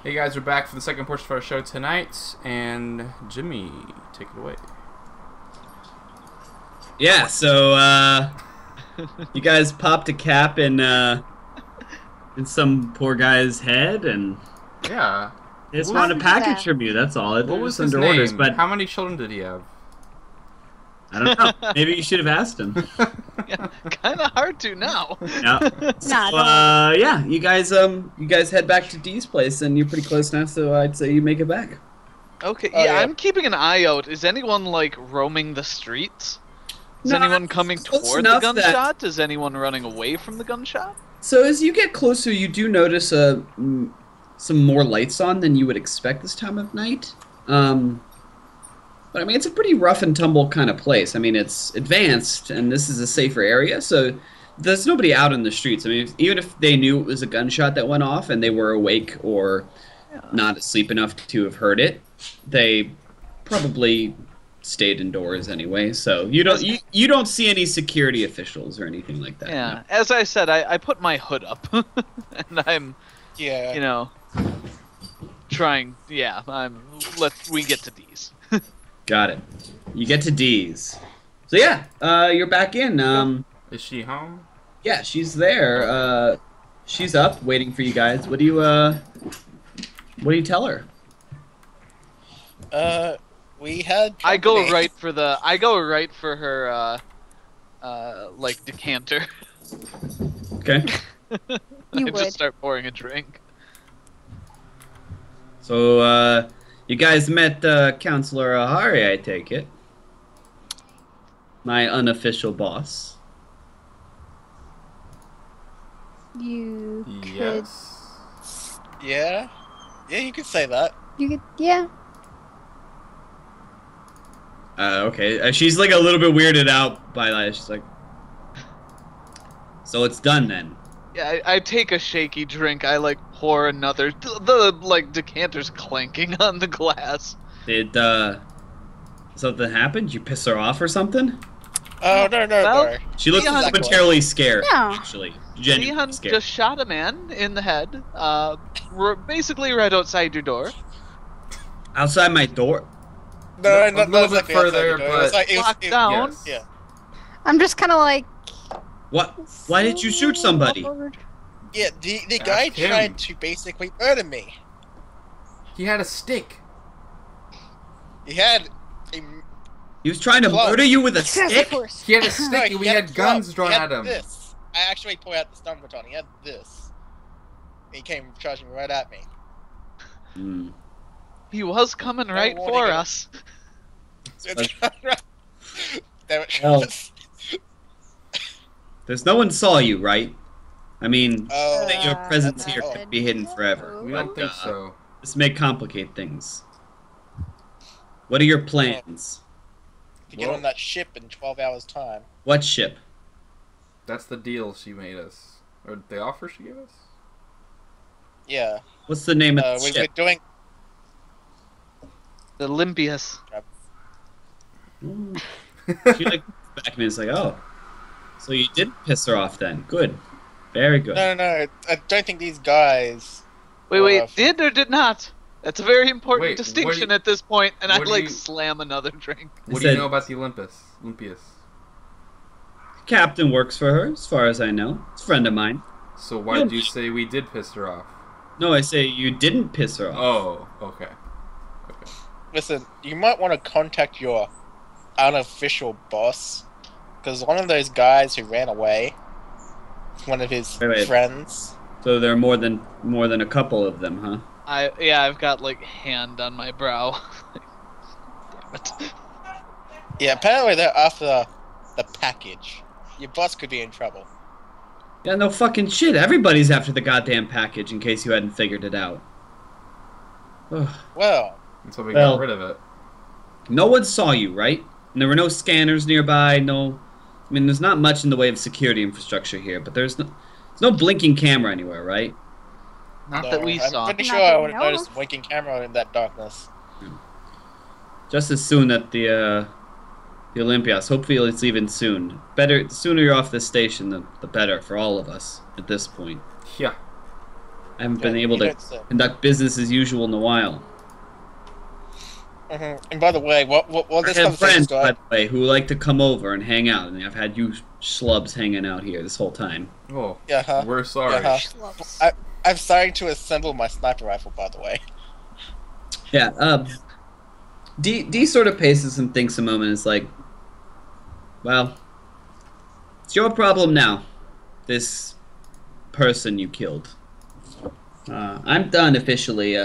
Hey guys, we're back for the second portion of our show tonight, and Jimmy, take it away. Yeah, so you guys popped a cap in some poor guy's head, and Yeah. they just wanted a package from you. That's all. What was his under name? orders, but how many children did he have? I don't know. Maybe you should have asked him. Yeah, kind of hard to now. Yeah. So, yeah, you guys head back to Dee's place, and you're pretty close now. So I'd say you make it back. Okay, Oh, yeah, yeah. I'm keeping an eye out. Is anyone like roaming the streets? Is No, anyone coming close toward the enough gunshot? Is anyone running away from the gunshot? So as you get closer, you do notice some more lights on than you would expect this time of night. But I mean, it's a pretty rough and tumble kind of place. I mean, it's advanced, and this is a safer area, so there's nobody out in the streets. I mean, even if they knew it was a gunshot that went off and they were awake or not asleep enough to have heard it, they probably stayed indoors anyway. So you don't see any security officials or anything like that. Yeah, No. as I said, I put my hood up, and I'm, Yeah. you know, trying. Yeah, we get to these. Got it. You get to D's. So yeah, you're back in. Is she home? Yeah, she's there. She's up, waiting for you guys. What do you tell her? We had. I go company. right for her, like decanter. Okay. I You would. just start pouring a drink. So you guys met Counselor Ahari, I take it. My unofficial boss. You could. Yes. Yeah. Yeah, you could say that. You could. Yeah. Okay. She's like a little bit weirded out by that. She's like, so it's done then. Yeah, I take a shaky drink. I like pour another. The like decanter's clanking on the glass. Did something happen? Did you piss her off or something? Oh no Well, no. She looks Leon- momentarily scared. No. Actually, genuinely Leon scared. just shot a man in the head. Basically right outside your door. Outside my door. No, A not little exactly bit further, outside the door. It was but- like, Locked down. Yes. Yeah. I'm just kind of like. What? Why did you shoot somebody? awkward. Yeah. The guy Ask him. tried to basically murder me. He had a stick. He had a. He was trying to Close. murder you with a Yes, of stick? course. He had a No, stick, he and we had had a guns club. drawn He had at him. This. I actually pulled out the stun baton. He had this. He came charging right at me. Hmm. He was coming right warning for him. us. Damn it. Well. There's no one saw you, right? I mean, Oh. that your presence that's here all. could be hidden forever. We but, don't think so. This may complicate things. What are your plans? To get on that ship in 12 hours time. What ship? That's the deal she made us. Or the offer she gave us? Yeah. What's the name of the We're ship? doing. The Olympias. She like back at me and is like, oh. So you did piss her off then. Good. Very good. No. I don't think these guys. Wait, did or did not? That's a very important Wait, what distinction do you- at this point, and I what do like you- slam another drink. What I do you said- know about the Olympias? Captain works for her, as far as I know. It's a friend of mine. So why did you say we did piss her off? No, I say you didn't piss her off. Oh, okay. Listen, you might want to contact your unofficial boss. Because one of those guys who ran away, one of his Wait. friends. So there are more than a couple of them, huh? I've got like hand on my brow. Damn it. Yeah, apparently they're after the package. Your boss could be in trouble. Yeah, no fucking shit. Everybody's after the goddamn package, in case you hadn't figured it out. Ugh. Well, And so we Well- got rid of it. No one saw you, right? And there were no scanners nearby, no... I mean, there's not much in the way of security infrastructure here, but there's no blinking camera anywhere, right? Not no, that we I'm saw. pretty Not sure that I we would have know noticed of. a blinking camera in that darkness. Just as soon at the Olympias. Hopefully it's even soon. The sooner you're off this station, the better for all of us at this point. Yeah. I haven't been able You to don't say. conduct business as usual in a while. And by the way, what I this have conversation friends, by started? the way, who like to come over and hang out, and I've had you schlubs hanging out here this whole time. Oh, Yeah, we're sorry. Yeah. Schlubs. I'm starting to assemble my sniper rifle, by the way. Yeah, D sort of paces and thinks a moment. It's like, well, it's your problem now. This person you killed. I'm done officially.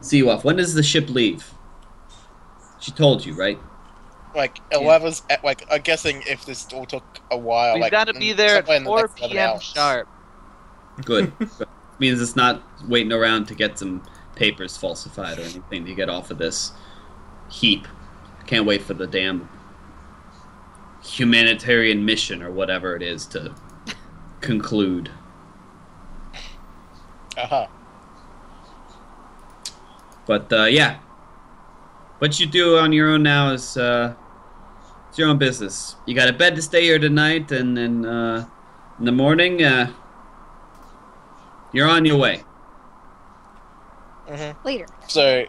See you off. When does the ship leave? She told you, right? Like 11's, like I'm guessing if this all took a while, We've like got to be there somewhere at in the 4 next 7 p.m. hours. sharp. Good. Good. Means it's not waiting around to get some papers falsified or anything to get off of this heap. Can't wait for the damn humanitarian mission or whatever it is to conclude. But yeah, what you do on your own now is it's your own business. You got a bed to stay here tonight, and then in the morning you're on your way. Later. So,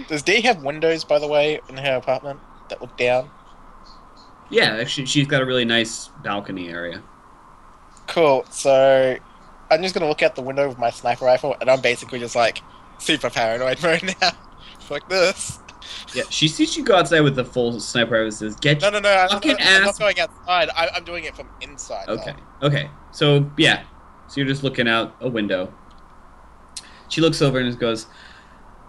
does Dee have windows, by the way, in her apartment that look down? Yeah, actually, she's got a really nice balcony area. Cool. So, I'm just gonna look out the window with my sniper rifle, and I'm basically just like super paranoid right now. Like this. Yeah, she sees you go outside with the full sniper rifle and says, "Get No, I'm fucking I'm ass." not going outside. I'm doing it from inside. Okay. though. Okay. So yeah, so you're just looking out a window. She looks over and just goes,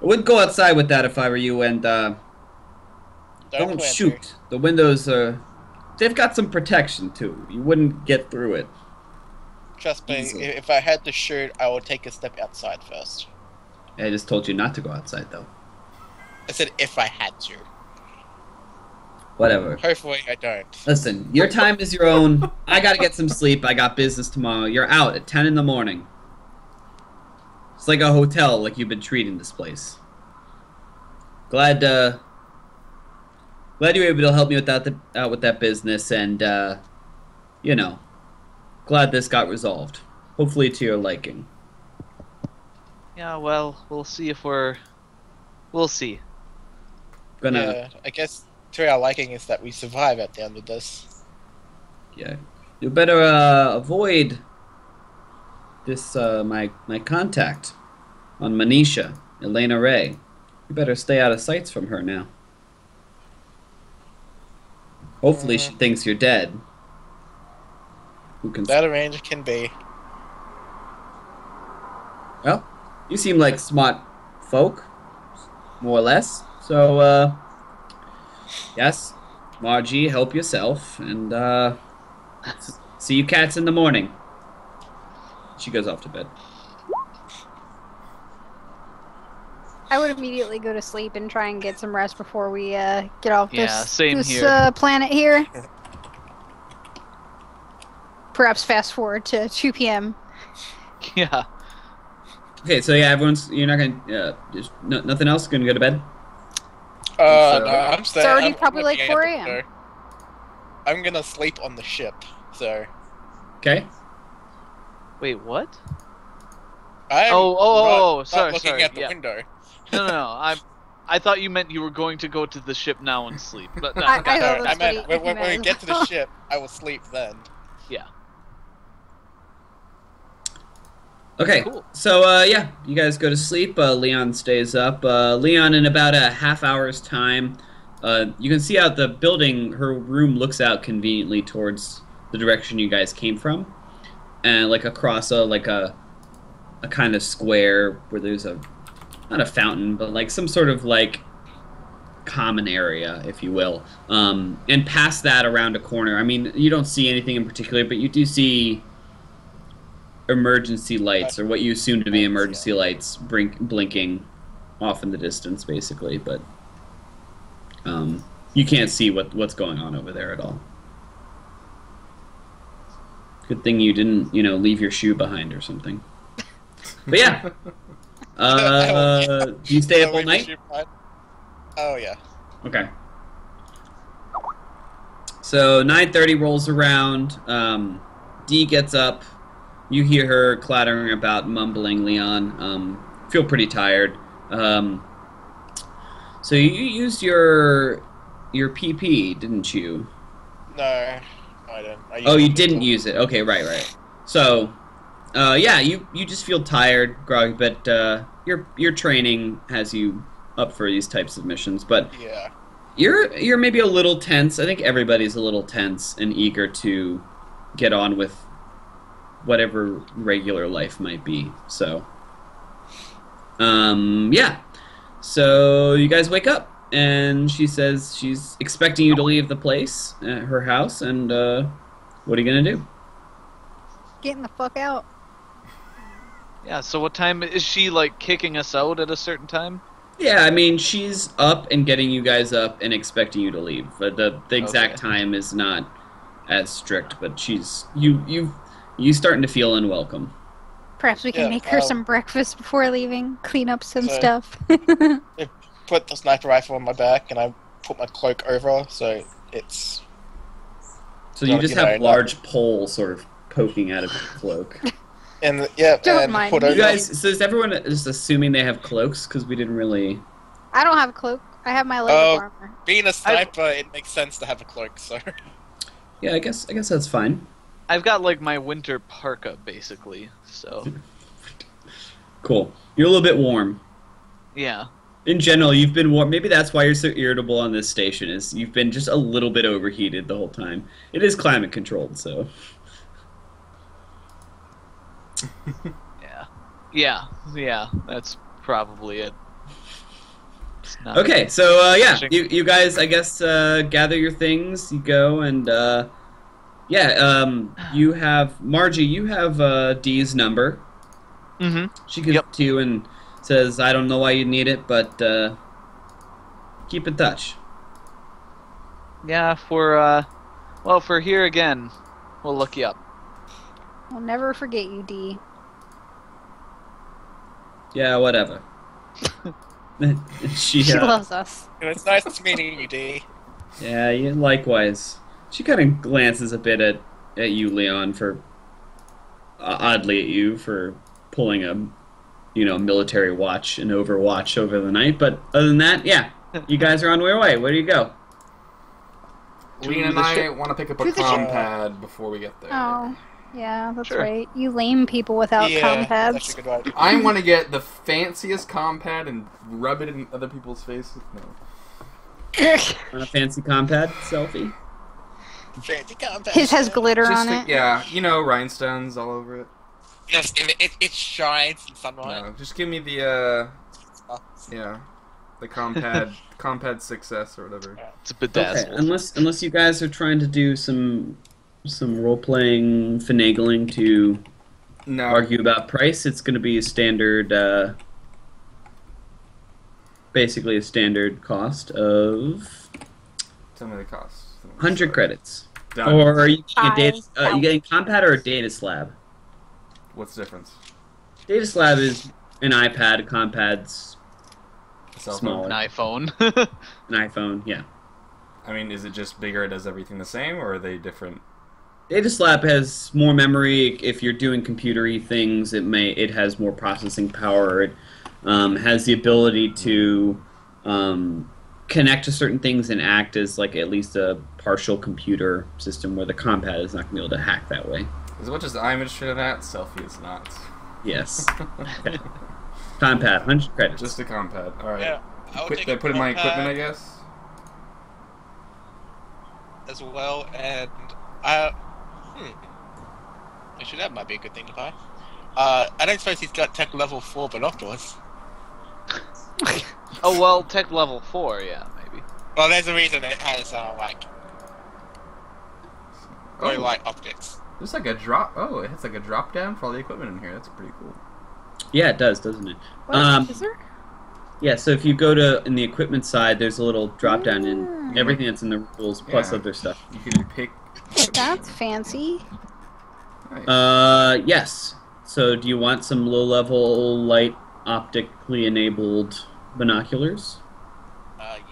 "I wouldn't go outside with that if I were you, and don't plan shoot. to. The windows are, they've got some protection too. You wouldn't get through it." Trust me, Easily. if I had to shoot, I would take a step outside first. I just told you not to go outside though. I said if I had to. Whatever. Hopefully, I don't. Listen, your time is your own. I gotta get some sleep. I got business tomorrow. You're out at 10 in the morning. It's like a hotel, like you've been treating this place. Glad you were able to help me with out with that business, and you know, glad this got resolved. Hopefully to your liking. Yeah, well, we'll see if we'll see. Gonna Yeah, I guess to our liking is that we survive at the end of this. yeah. You better avoid this my contact on Manisha, Elena Ray. You better stay out of sights from her now. Hopefully she thinks you're dead. Who can That arranged can be. Well, you seem like smart folk, more or less. So yes, Margie, help yourself, and see you cats in the morning. She goes off to bed. I would immediately go to sleep and try and get some rest before we get off Yeah, this, same this here. Planet here. Perhaps fast forward to 2 p.m. Yeah. Okay, so yeah, you're not gonna, just nothing else, gonna go to bed? No, So- I'm staying. It's already I'm probably like looking at 4 the a.m. window. I'm gonna sleep on the ship, so. Okay. Wait, what? I'm not sorry, looking sorry, at the yeah. window. No. I thought you meant you were going to go to the ship now and sleep. But no, I got thought it. No, that's I meant what he when we meant. get to the ship, I will sleep then. Yeah. Okay, Cool. so yeah, you guys go to sleep. Leon stays up. Leon, in about a half hour's time, you can see out the building. Her room looks out conveniently towards the direction you guys came from, and like across a kind of square where there's not a fountain, but like some sort of like common area, if you will. And past that, around a corner. I mean, you don't see anything in particular, but you do see emergency lights, or what you assume to be emergency lights, blinking off in the distance, basically. But you can't see what's going on over there at all. Good thing you didn't, leave your shoe behind or something. But yeah, do you stay up all night? Oh yeah. Okay. So 9:30 rolls around. Dee gets up. You hear her clattering about, mumbling, Leon. Feel pretty tired. So you used your PP, didn't you? No, I didn't. Oh, you didn't use it. Okay, right. So, yeah, you just feel tired, groggy, but your training has you up for these types of missions. But Yeah. you're maybe a little tense. I think everybody's a little tense and eager to get on with whatever regular life might be. So, yeah. So you guys wake up, and she says she's expecting you to leave the place, her house, and what are you gonna do? Getting the fuck out. Yeah, so what time is she, like, kicking us out at a certain time? Yeah, I mean, she's up and getting you guys up and expecting you to leave. But the exact Okay. time is not as strict, but she's you starting to feel unwelcome. Perhaps we can Yeah, make her some breakfast before leaving, clean up some So- stuff. I put the sniper rifle on my back, and I put my cloak over, so it's... So you Well, just you know, have large poles sort of poking out of your cloak. And yeah, Don't and mind put me. You over. guys, so is everyone just assuming they have cloaks? Because we didn't really... I don't have a cloak. I have my leg Oh. armor. Being a sniper, it makes sense to have a cloak. So Yeah, I guess that's fine. I've got, like, my winter parka, basically, so... Cool. You're a little bit warm. Yeah. In general, you've been warm. Maybe that's why you're so irritable on this station, is you've been just a little bit overheated the whole time. It is climate controlled, so... Yeah, that's probably it. It's not- Okay, so yeah, Pushing. you guys, I guess, gather your things. You go and you have Margie. You have Dee's number. Mhm. She gives Yep. it to you and says, "I don't know why you need it, but keep in touch." Yeah, if we're here again, we'll look you up. I'll never forget you, D. Yeah, whatever. she, She loves us. it's nice meeting you, D. yeah, likewise. She kind of glances a bit at you, Leon, for oddly at you for pulling a military watch and Overwatch over the night. But other than that, yeah, you guys are on your way. Where do you go? Lean and I want to pick up a To the comm ship. pad before we get there. Oh, yeah, that's Sure. right. You lame people without Yeah, comm that's pads. a good idea. I want to get the fanciest comm pad and rub it in other people's faces. No. On a fancy compad selfie? Fancy combat. His has glitter Just on to- it. yeah, rhinestones all over it. Yes, it shines in sunlight. No, just give me the the compad success or whatever. It's a Okay, bedazzled. unless you guys are trying to do some role playing finagling to No. argue about price, it's going to be a standard, basically a standard cost of Tell me the cost. 100 credits. Done. Or are you getting a data? Five. You getting compad or a data slab? What's the difference? Data slab is an iPad. Compad's Cell Smaller. An iPhone. an iPhone. Yeah. I mean, is it just bigger? It does everything the same, or are they different? Data slab has more memory. If you're doing computery things, it has more processing power. It has the ability to connect to certain things and act as like at least a partial computer system, where the compad is not going to be able to hack that way. As much as I'm interested in that, selfie is not. Yes. Okay. Compad, 100 credits. Just a compad. All right. Yeah, I would take I a put in my compad equipment, I guess. as well, and actually that might be a good thing to buy. I don't suppose he's got tech level 4 binoculars. Oh well, tech level 4, yeah, maybe. Well, there's a reason it has very Oh. light optics. There's like a drop. Oh, it has like a drop down for all the equipment in here. That's pretty cool. Yeah, it does, doesn't it? What? Is there? Yeah, so if you go to in the equipment side, there's a little drop down in everything that's in the rules plus Yeah. other stuff. You can pick. That's fancy. Nice. Yes. So do you want some low level light optically enabled binoculars?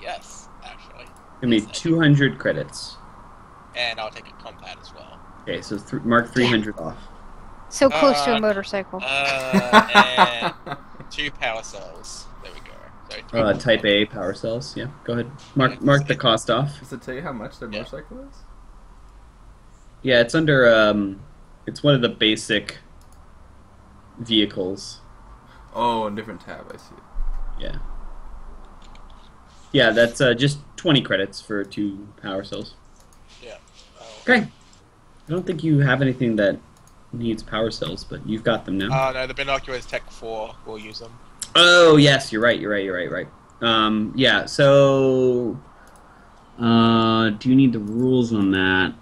Yes, actually. Give me Yes, I do. 200 credits. And I'll take a compad as well. Okay, so mark 300 off. So close to a motorcycle. And 2 power cells. There we go. So 3 Type A power cells. Yeah, go ahead. Mark the cost off. Does it tell you how much their motorcycle is? Yeah, it's under. It's one of the basic vehicles. Oh, a different tab. I see it. Yeah. Yeah, that's just 20 credits for 2 power cells. Yeah. Okay. I don't think you have anything that needs power cells, but you've got them now. No, the binoculars Tech 4 will use them. Oh, yes, you're right. Yeah, so do you need the rules on that?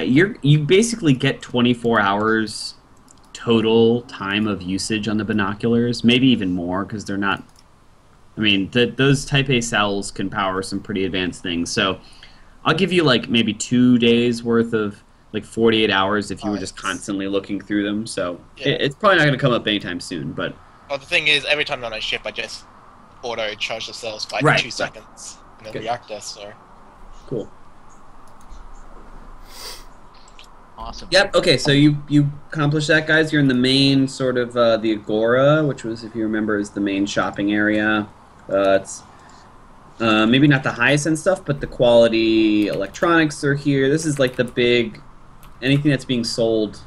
You basically get 24 hours total time of usage on the binoculars, maybe even more because they're not. I mean, those Type A cells can power some pretty advanced things. So I'll give you like maybe 2 days worth of like 48 hours if you were just constantly looking through them. So it's probably not going to come up anytime soon. But well, the thing is, every time I'm on a ship, I just auto charge the cells for 2 seconds and then reactor. So cool. Awesome. Yep. Okay. So you accomplished that, guys. You're in the main sort of the Agora, which was, if you remember, is the main shopping area. It's maybe not the highest end stuff, but the quality electronics are here. This is like the big anything that's being sold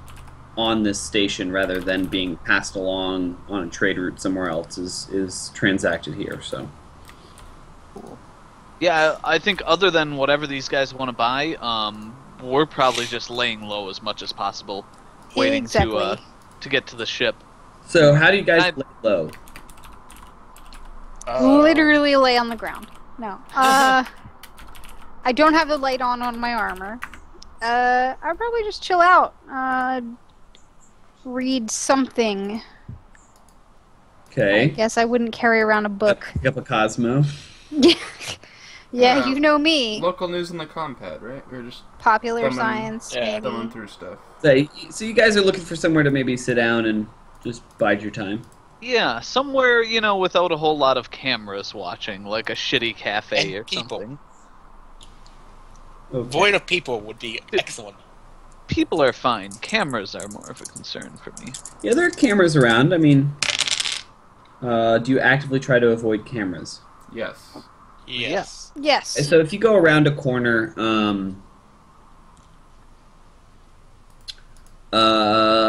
on this station rather than being passed along on a trade route somewhere else is transacted here. So. Cool. Yeah, I think other than whatever these guys want to buy, we're probably just laying low as much as possible, waiting to get to the ship. So how do you guys lay low? Literally lay on the ground. No. I don't have the light on my armor. I'll probably just chill out. Read something. Okay. I guess I wouldn't carry around a book. Pick up a Cosmo. Yeah, you know me. Local news in the compad, right? We're just Popular science, maybe. thumbing through stuff. So you guys are looking for somewhere to maybe sit down and just bide your time. Yeah, somewhere, without a whole lot of cameras watching, like a shitty cafe or something. Okay. Void of people would be excellent. People are fine. Cameras are more of a concern for me. Yeah, there are cameras around. I mean, do you actively try to avoid cameras? Yes. Yes. Yes. So if you go around a corner,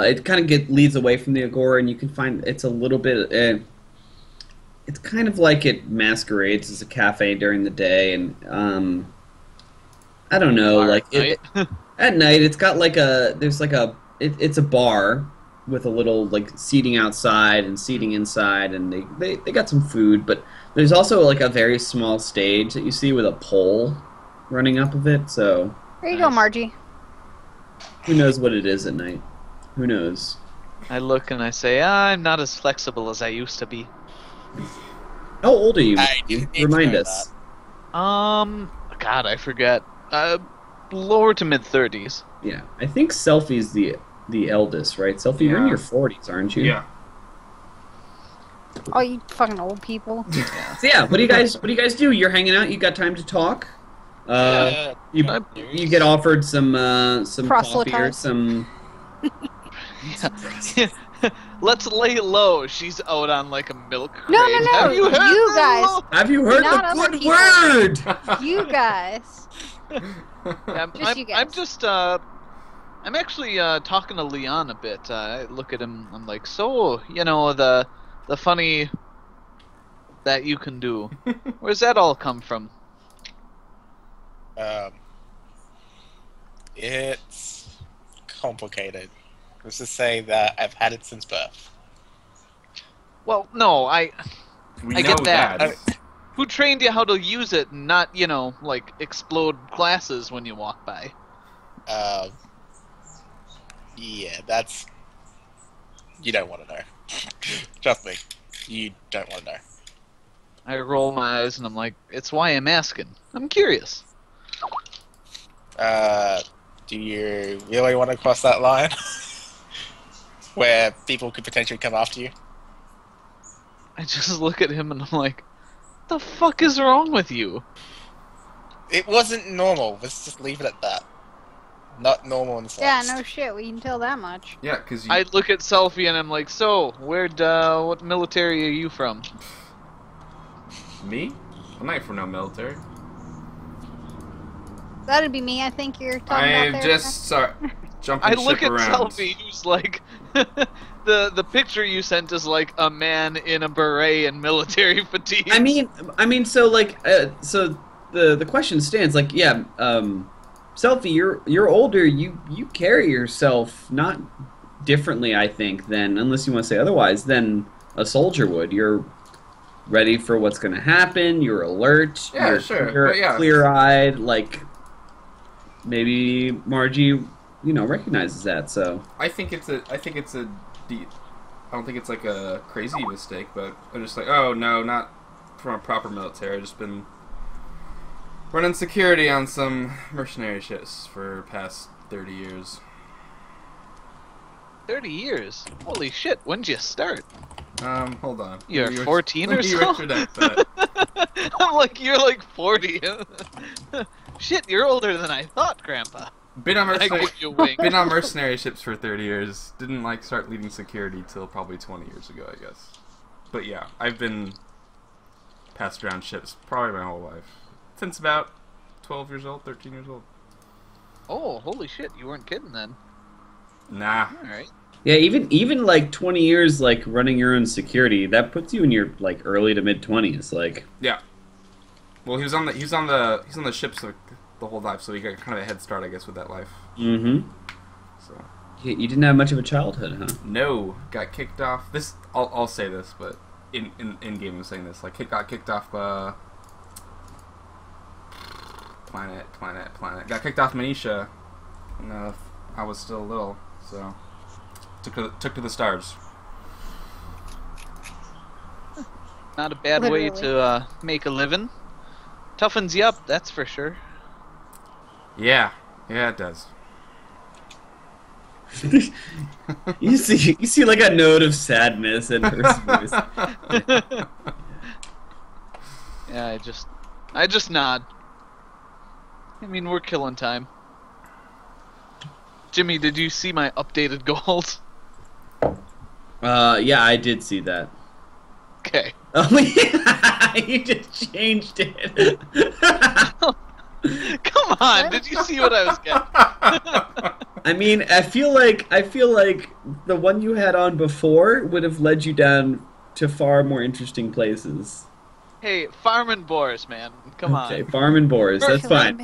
it kind of leads away from the Agora, and you can find it's a little bit. It's kind of like it masquerades as a cafe during the day, and I don't know, at night it's got like it's a bar with a little like seating outside and seating inside, and they got some food, but there's also like a very small stage that you see with a pole running up of it. So there you go, Margie. Who knows what it is at night? Who knows? I look and I say, I'm not as flexible as I used to be. How old are you? Remind know us. God, I forget. Lower to mid-30s. Yeah, I think Selfie's the eldest, right? Selfie, you're in your 40s, aren't you? Yeah. Oh, you fucking old people. So yeah, what do you guys do? You're hanging out. You got time to talk. You get offered some coffee or some. Let's lay low. She's out on like a milk crate. No. You guys. Have you heard Not the other good people. word? You guys. I'm just I'm actually talking to Leon a bit. I look at him. I'm like, so the funny that you can do. Where's that all come from? It's complicated. Let's just say that I've had it since birth. Well, no, I get that. that. Who trained you how to use it and not, like explode glasses when you walk by? Yeah, that's... You don't want to know. Trust me, you don't want to know. I roll my eyes and I'm like, it's why I'm asking. I'm curious. Do you really want to cross that line? Where people could potentially come after you? I just look at him and I'm like, what the fuck is wrong with you? It wasn't normal. Let's just leave it at that. not normal in flight. Yeah, no shit. We can tell that much. Yeah, because you... I look at Selfie and I'm like, so, what military are you from? Me? I'm not from no military. That'd be me. I think you're talking I'm about there. just jumping I ship look at around. Selfie, who's like, the picture you sent is like a man in a beret and military fatigue. I mean, so like, so the question stands. Like, yeah, Selfie, you're older. You carry yourself not differently, I think, than, unless you want to say otherwise, than a soldier would. You're ready for what's going to happen. You're alert. Yeah, you're sure, but yeah. clear-eyed. Like, maybe Margie, recognizes that. So I think it's a I don't think it's like a crazy mistake, but I'm just like, oh no, not from a proper military. I've just been running security on some mercenary ships for past 30 years. 30 years? Holy shit, when'd you start? Hold on. You're 14 or so? I'm like, you're like 40. Shit, you're older than I thought, Grandpa. Been on I give you a wink. been on mercenary ships for 30 years. Didn't like start leading security till probably 20 years ago, I guess. But yeah, I've been passed around ships probably my whole life. Since about 12 years old, 13 years old. Oh, holy shit, you weren't kidding then. Nah. Alright. yeah, even like 20 years like running your own security, that puts you in your like early to mid 20s. Like, Yeah. Well, he was on the ships the whole life, so he got kind of a head start, I guess, with that life. mm-hmm. So You didn't have much of a childhood, huh? no, got kicked off. This I'll say this, but in game I'm saying this. Like, got kicked off. Planet. Got kicked off Manisha. And, I was still little, so took to the stars. Not a bad way to make a living. Toughens you up, that's for sure. Yeah, it does. you see like a note of sadness in her voice. Yeah, I just nod. I mean, we're killing time. Jimmy, did you see my updated goals? Yeah, I did see that. Okay. Oh, yeah, you just changed it. Come on, did you see what I was getting? I mean, I feel like the one you had on before would have led you down to far more interesting places. Hey, farming boars, man. Come Okay, on. farm and boars. That's fine.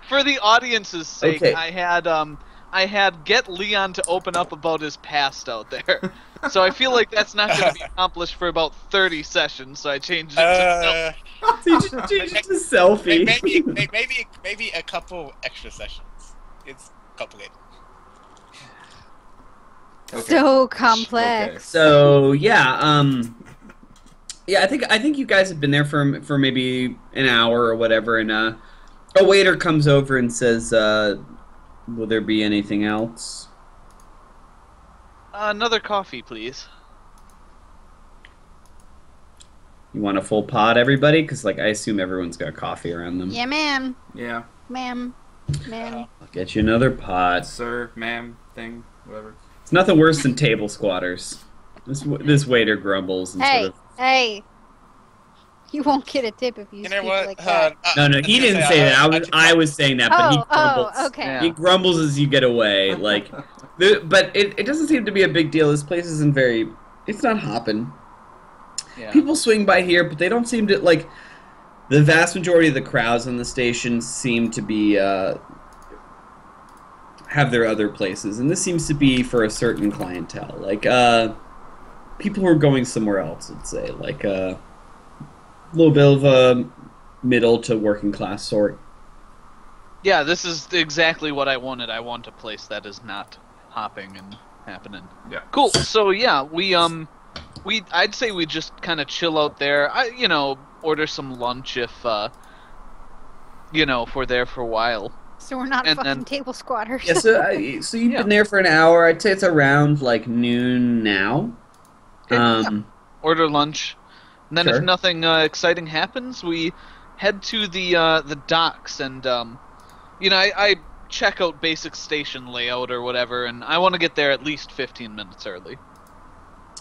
For the audience's sake, Okay. I had get Leon to open up about his past out there. So I feel like that's not going to be accomplished for about 30 sessions, so I changed it to no. So you just changed it to selfie. Maybe a couple extra sessions. It's complicated. Okay. So complex. Okay. So yeah, yeah, I think you guys have been there for maybe an hour or whatever, and a waiter comes over and says, "Will there be anything else?" Another coffee, please. You want a full pot, everybody? Because like I assume everyone's got coffee around them. Yeah, ma'am. Yeah. Ma'am. I'll get you another pot. Sir, ma'am, thing, whatever. It's nothing worse than table squatters. This waiter grumbles and Hey, sort of. hey. You won't get a tip if you You know speak what? like that. No, he didn't say that. I was saying that, but he grumbles. Oh, okay. Yeah. He grumbles as you get away, like. But it doesn't seem to be a big deal. This place isn't very. It's not hopping. Yeah. People swing by here, but they don't seem to like. The vast majority of the crowds on the station seem to be have their other places, and this seems to be for a certain clientele, like people who are going somewhere else. Let's say, like a little bit of a middle to working class sort. Yeah, this is exactly what I wanted. I want a place that is not hopping and happening. Yeah. Cool. So yeah, I'd say we just kind of chill out there. Order some lunch if if we're there for a while. So we're not And fucking then- table squatters. Yeah, so you've Yeah. been there for an hour. I'd say it's around like noon now. Okay, Order lunch, and then Sure. if nothing exciting happens, we head to the docks. And I check out basic station layout or whatever, and I want to get there at least 15 minutes early.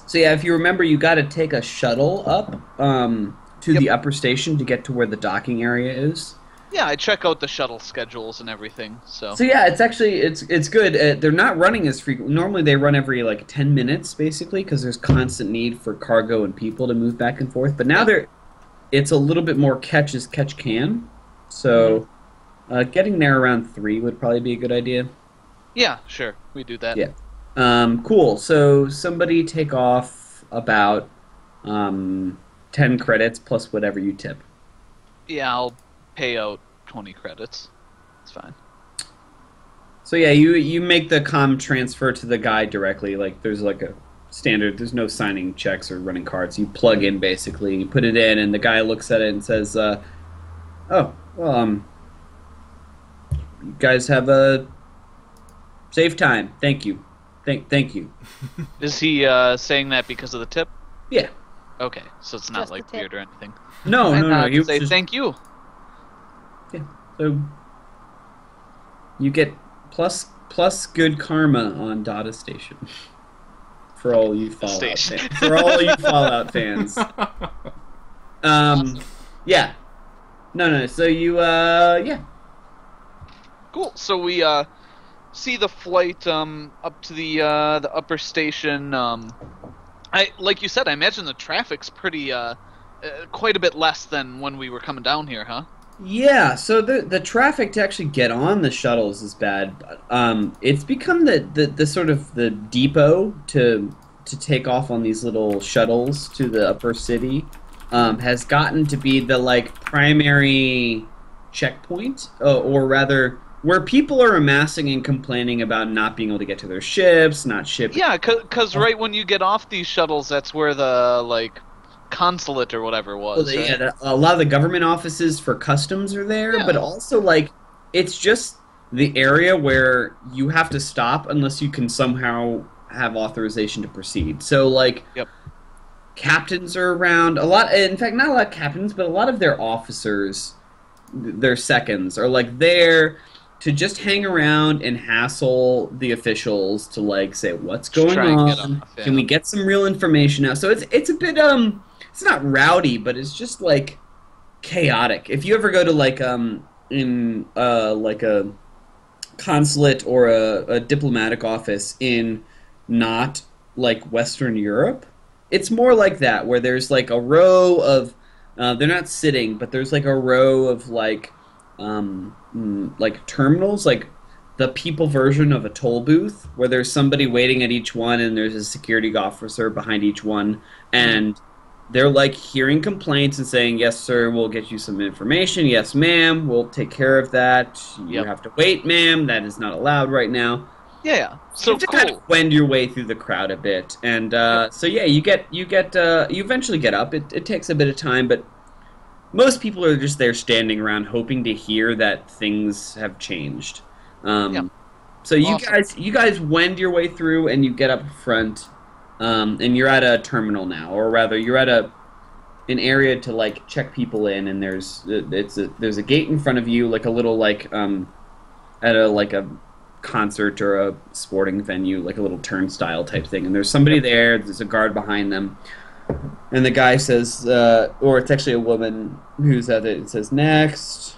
So yeah, if you remember, you got to take a shuttle up to the upper station to get to where the docking area is. Yeah, I check out the shuttle schedules and everything. So yeah, it's actually it's good. They're not running as frequent. Normally they run every like 10 minutes basically because there's constant need for cargo and people to move back and forth. But now it's a little bit more catch as catch can. So getting there around 3 would probably be a good idea. Yeah, sure, we do that. Yeah. Cool. So somebody take off about 10 credits plus whatever you tip. Yeah, I'll pay out 20 credits. It's fine. So yeah, you make the comm transfer to the guy directly. Like there's like a standard. There's no signing checks or running cards. You plug in basically. You put it in, and the guy looks at it and says, "Oh, well, you guys have a safe time. Thank you. Thank you." Is he saying that because of the tip? Yeah. Okay, so it's not Just the like tip. weird or anything. No. You You say just, thank you. yeah. So you get plus good karma on Data Station for all you Fallout Station. fans. For all you Fallout fans. Awesome. Yeah. No. So you yeah. Cool. So we see the flight up to the upper station. Like you said, I imagine the traffic's pretty quite a bit less than when we were coming down here, huh? Yeah, so the traffic to actually get on the shuttles is bad. It's become the sort of the depot to take off on these little shuttles to the upper city has gotten to be the like primary checkpoint, or rather where people are amassing and complaining about not being able to get to their ships, not shipping. Yeah, because right when you get off these shuttles, that's where the like consulate or whatever was. Well, right? yeah, a lot of the government offices for customs are there, Yeah. but also like it's just the area where you have to stop unless you can somehow have authorization to proceed. So like, Yep. captains are around a lot. In fact, not a lot of captains, but a lot of their officers, their seconds, are like there to just hang around and hassle the officials to like say what's Just going try and get on. off, yeah. Can we get some real information out? So it's a bit it's not rowdy, but it's just like chaotic. If you ever go to like in like a consulate or a diplomatic office in not like Western Europe, it's more like that, where there's like a row of they're not sitting, but there's like a row of like terminals, like the people version of a toll booth, where there's somebody waiting at each one and there's a security officer behind each one, and they're like hearing complaints and saying, "Yes, sir, we'll get you some information. Yes, ma'am, we'll take care of that. You Yep. have to wait, ma'am. That is not allowed right now." Yeah. You So have to cool. kind of wend your way through the crowd a bit, and so yeah, you eventually get up. It takes a bit of time, but most people are just there standing around hoping to hear that things have changed. Yeah. So you Awesome. guys wend your way through, and you get up front, and you're at a terminal now, or rather, you're at an area to like check people in, and there's a gate in front of you, like a little like at a concert or a sporting venue, like a little turnstile type thing, and there's somebody there. There's a guard behind them. And the guy says, or it's actually a woman who's at it, and says, "Next."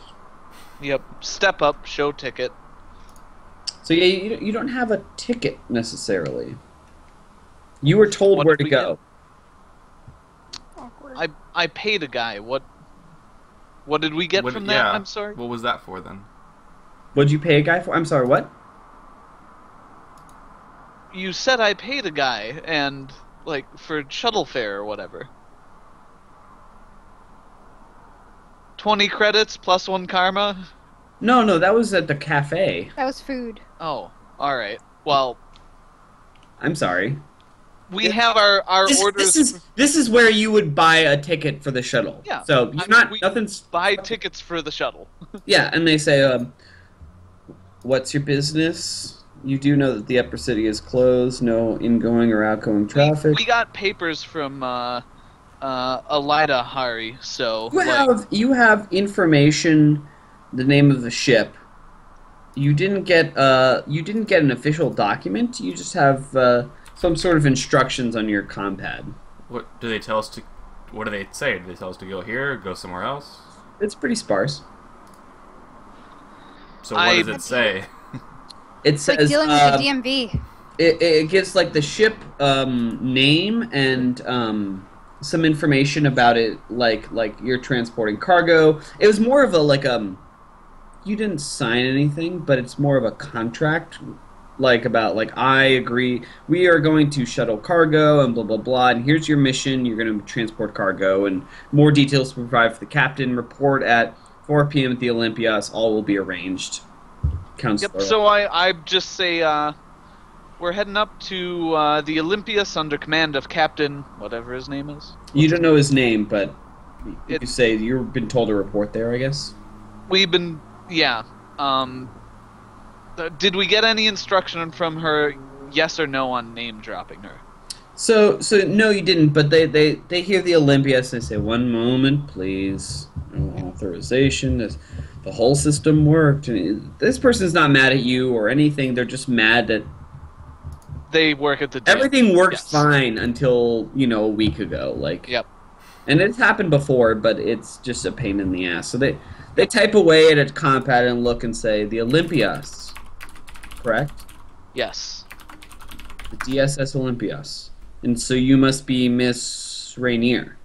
Yep. Step up. Show ticket. So yeah, you don't have a ticket necessarily. You were told What where did to we go. Awkward. I paid a guy. What did we get from that? Yeah. I'm sorry. What was that for then? What'd you pay a guy for? I'm sorry, what? You said I paid a guy and like for shuttle fare or whatever. 20 credits plus 1 karma. No, that was at the cafe. That was food. Oh, all right. Well, I'm sorry. we have our orders. This is where you would buy a ticket for the shuttle. Yeah. So I you're mean, not we- nothing's. buy tickets for the shuttle. Yeah, and they say, "What's your business? You do know that the upper city is closed. No ingoing or outgoing traffic." We got papers from Elida Hari, so You like, have information, the name of the ship, You didn't get an official document. You just have some sort of instructions on your compad. What do they tell us to? What do they say? Do they tell us to go here, go somewhere else? It's pretty sparse. So what does it say? It It's like says dealing with the DMV. it gives like the ship name and some information about it, like you're transporting cargo. It was more of a you didn't sign anything, but it's more of a contract, I agree we are going to shuttle cargo and blah blah blah, and here's your mission. You're going to transport cargo, and more details to provide for the captain. Report at 4 p.m. at the Olympias. All will be arranged. Counselor. Yep. So I just say we're heading up to the Olympias under command of Captain whatever his name is. You don't know his name, but you It- say you've been told to report there, I guess. We've been yeah. Did we get any instruction from her? Yes or no on name dropping her? So no, you didn't. But they hear the Olympias and they say, "1 moment, please. No authorization." The whole system worked. And this person's not mad at you or anything. They're just mad that They work at the gym. everything worked Yes. fine until a week ago. Yep. And it's happened before, but it's just a pain in the ass. So they type away at a compad and look and say, "The Olympias." Correct? Yes. The DSS Olympias. And so you must be Miss Rainier.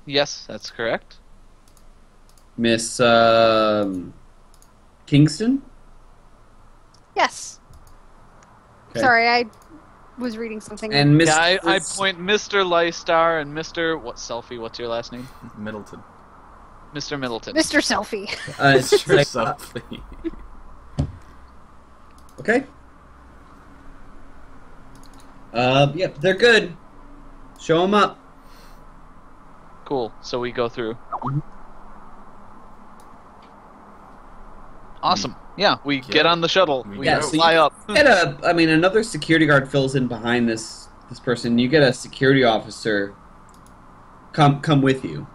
Yes, that's correct. Miss Kingston? Yes. Okay. Sorry, I was reading something. And Miss... Yeah, I point Mr. Lystar and Mr. Selfie? What's your last name? Middleton. Mr. Middleton. Mr. Selfie. it's Sure, like, something. okay. Yeah, they're good. Show them up. Cool. So we go through. Mhm. Awesome. Yeah, we Yeah. get on the shuttle. We We go. fly up. Get another security guard fills in behind this person. You get a security officer come with you.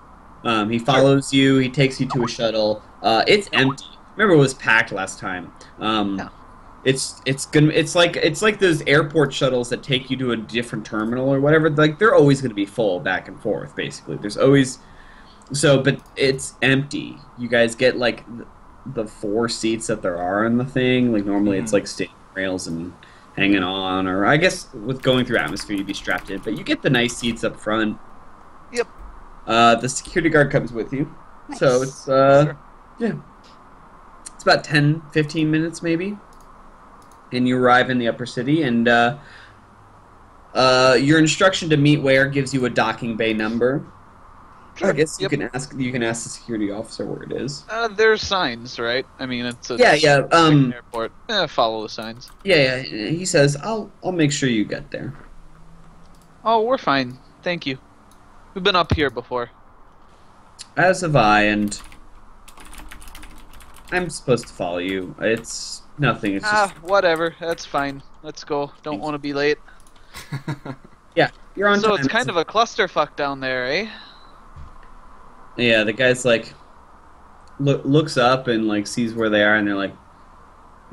He follows you. He takes you to a shuttle. It's empty. Remember, it was packed last time. Yeah. It's like those airport shuttles that take you to a different terminal or whatever. Like they're always going to be full back and forth. Basically, there's always but it's empty. You guys get like the 4 seats that there are in the thing. Like normally it's like standing rails and hanging on, or I guess with going through atmosphere you'd be strapped in. But you get the nice seats up front. Yep. The security guard comes with you. Nice. So it's Sure. yeah. It's about 10, 15 minutes maybe. And you arrive in the upper city, and your instruction to meet where gives you a docking bay number. I guess Yep. you can ask the security officer where it is. There's signs, right? I mean, it's a Yeah. airport. Follow the signs. Yeah. He says, "I'll make sure you get there." Oh, we're fine. Thank you. We've been up here before. As have I, and I'm supposed to follow you. It's nothing. It's just Whatever. That's fine. Let's go. Don't want to be late. yeah. You're on So time. it's kind of a clusterfuck down there, eh? Yeah, the guy's like looks up and like sees where they are, and they're like,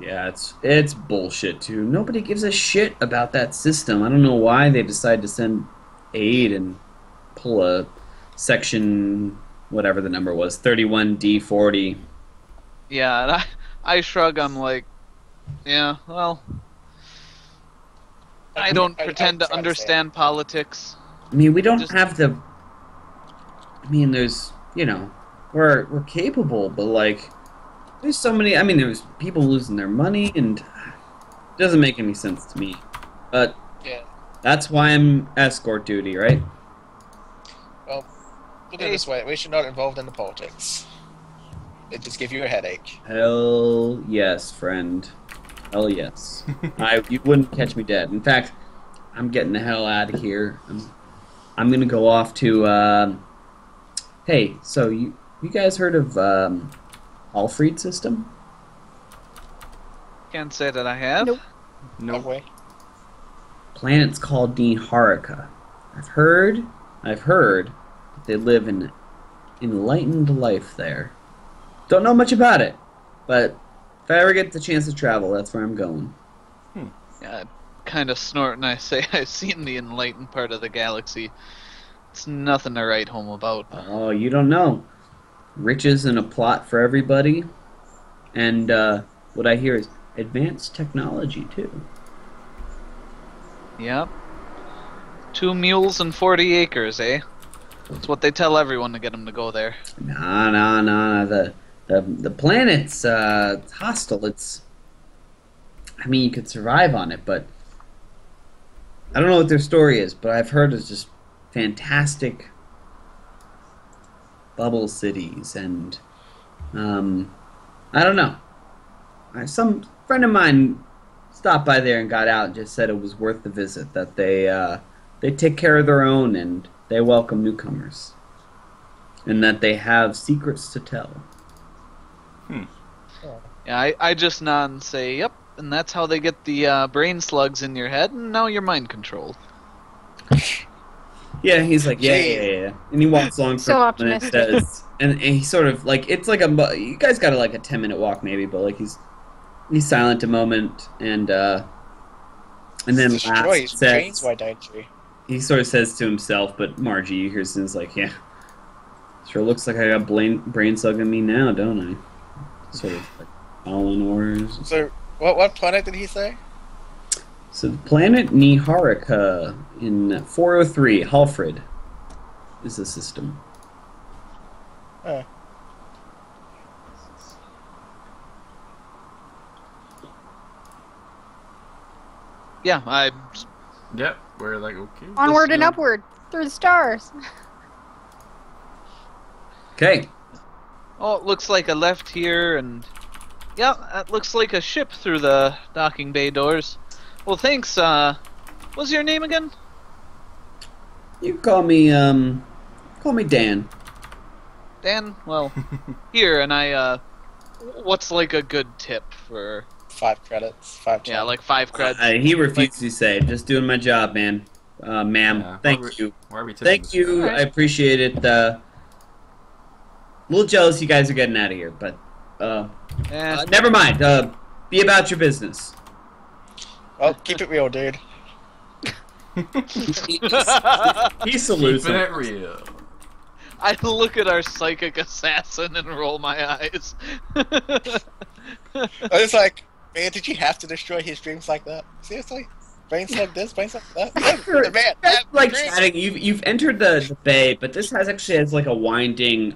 "Yeah, it's bullshit too. Nobody gives a shit about that system. I don't know why they decide to send aid and pull a section, whatever the number was, 31D40." Yeah, and I shrug. I'm like, yeah, well, I don't pretend to understand politics. I mean, we don't Just- have the. I mean, there's we're capable, but like, there's so many. I mean, there's people losing their money, and it doesn't make any sense to me. But Yeah. that's why I'm escort duty, right? Well, put it this way: we should not involved in the politics. It just give you a headache. Hell yes, friend. Hell yes. You wouldn't catch me dead. In fact, I'm getting the hell out of here. I'm gonna go off to. Hey, so you guys heard of Alfred system? Can't say that I have. Nope. Nope. Way. Planet's called Neharika. I've heard that they live in enlightened life there. Don't know much about it, but If I ever get the chance to travel, that's where I'm going. Yeah, I kind of snort and I say, I've seen the enlightened part of the galaxy. It's nothing to write home about. Oh, you don't know. Riches and a plot for everybody. And what I hear is advanced technology, too. Yep. 2 mules and 40 acres, eh? That's what they tell everyone to get them to go there. Nah. The planet's hostile. I mean, you could survive on it, but I don't know what their story is, but I've heard it's just fantastic bubble cities, and I don't know. Some friend of mine stopped by there and got out and just said it was worth the visit, that they take care of their own and they welcome newcomers, and that they have secrets to tell. Yeah, I just nod and say, yep, and that's how they get the brain slugs in your head, and now you're mind controlled. Yeah, he's like, yeah. And he walks along So for a minute and optimistic. says, and he sort of, like, it's like you guys got like a 10-minute walk maybe, but like he's silent a moment, and then Destroy last his brains, says, why don't you? he sort of says to himself, but Margie hears and is like, yeah, sure looks like I got brain slugging me now, don't I? Sort of like all in orders. So, what planet did he say? So the planet Niharika in 403, Halfred, is the system. Oh. Yeah, Yep, we're like, okay. Onward and upward through the stars. Okay. Oh, it looks like a left here, and yeah, that looks like a ship through the docking bay doors. Well, thanks. What's your name again? You call me Dan. Dan. Well, here, and what's like a good tip for? 5 credits. 5 Yeah, like 5 creds. He refused to say, just doing my job, man. Ma'am, Yeah, thank you. Why are we tipping Thank this you, guy? I appreciate it. A little jealous you guys are getting out of here, but never mind. Be about your business. Oh, keep it real, dude. He salutes Keeping him. it real. I look at our psychic assassin and roll my eyes. I was like, man, did you have to destroy his dreams like that? Seriously? Brain slug this, brain slug that? Yeah, man, That's like dreams. chatting. You've entered the bay, but this has like a winding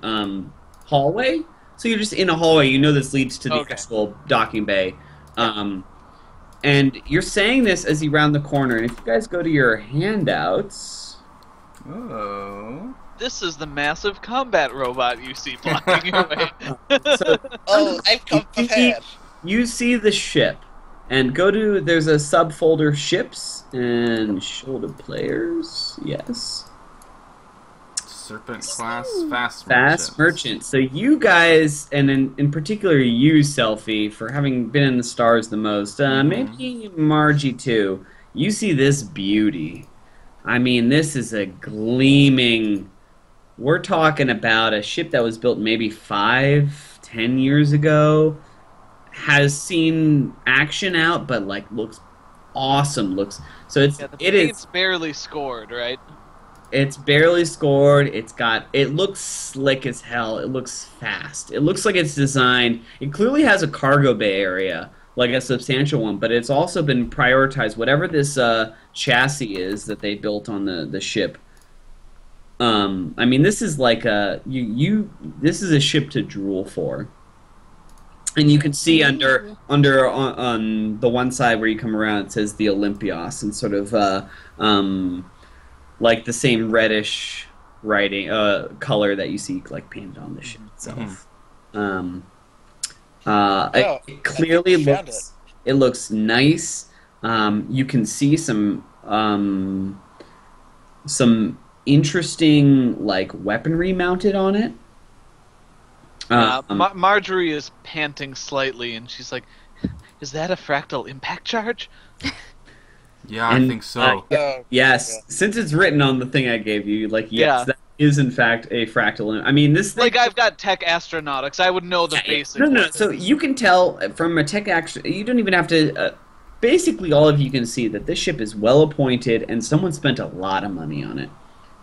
hallway. So you're just in a hallway. You know this leads to the Okay. actual docking bay. And you're saying this as you round the corner. And if you guys go to your handouts, Oh. This is the massive combat robot you see blocking your way. so Oh, I've come prepared. you see the ship. And there's a subfolder ships and shoulder players. Yes. Serpent class fast Fast merchant. So you guys, and in particular you, Selfie, for having been in the stars the most, maybe Margie too, you see this beauty. I mean, this is a gleaming... We're talking about a ship that was built maybe 5-10 years ago, has seen action out, but like looks awesome. So Yeah, the it is... paint's barely scored, right? It's barely scored. It looks slick as hell. It looks fast. It looks like it's designed. It clearly has a cargo bay area, like a substantial one, but it's also been prioritized. Whatever this chassis is that they built on the ship. I mean, this is like this is a ship to drool for. And you can see under on the one side where you come around, it says the Olympios, and sort of like the same reddish writing color that you see like painted on the ship itself. It clearly found looks it looks nice. You can see some interesting like weaponry mounted on it. Marjorie is panting slightly, and she's like, "Is that a fractal impact charge?" Yeah, I think so. Oh, Yes, yeah. since it's written on the thing I gave you, like yes, Yeah. that is in fact a fractal. I mean, this thing, Like, I've got tech astronautics. I would know the basics. No. So you can tell from a tech action. You don't even have to. Basically, all of you can see that this ship is well appointed, and someone spent a lot of money on it.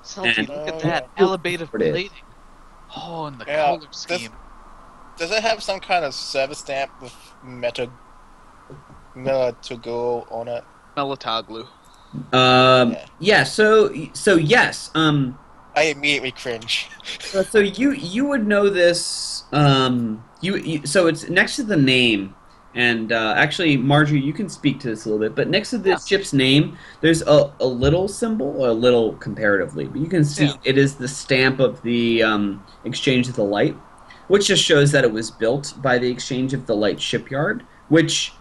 Selfie, And- look at that. Elevated It is. plating. Oh, and the Yeah, color this- scheme. Does it have some kind of service stamp with Meta to go on it? Melatoglu. Yeah. So yes. I immediately cringe. So you would know this. So it's next to the name, and actually, Marjorie, you can speak to this a little bit. But next to this ship's name, there's a little symbol, or a little comparatively, but you can see it is the stamp of the Exchange of the Light, which just shows that it was built by the Exchange of the Light shipyard, which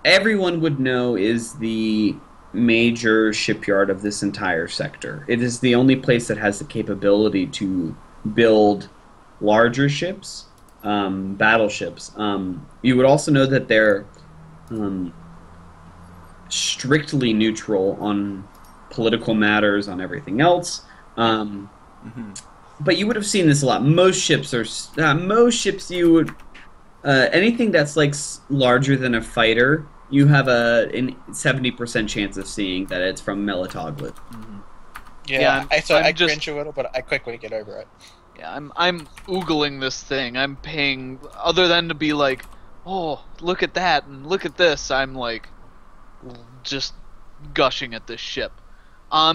everyone would know is the major shipyard of this entire sector. It is the only place that has the capability to build larger ships, battleships. You would also know that they're strictly neutral on political matters, on everything else. But you would have seen this a lot. Most ships you would anything that's like larger than a fighter, you have a 70% chance of seeing that it's from Melatoglu. Yeah, I I'm just- cringe a little, but I quickly get over it. Yeah, I'm oogling this thing. I'm paying, other than to be like, oh, look at that and look at this. I'm like, just gushing at this ship.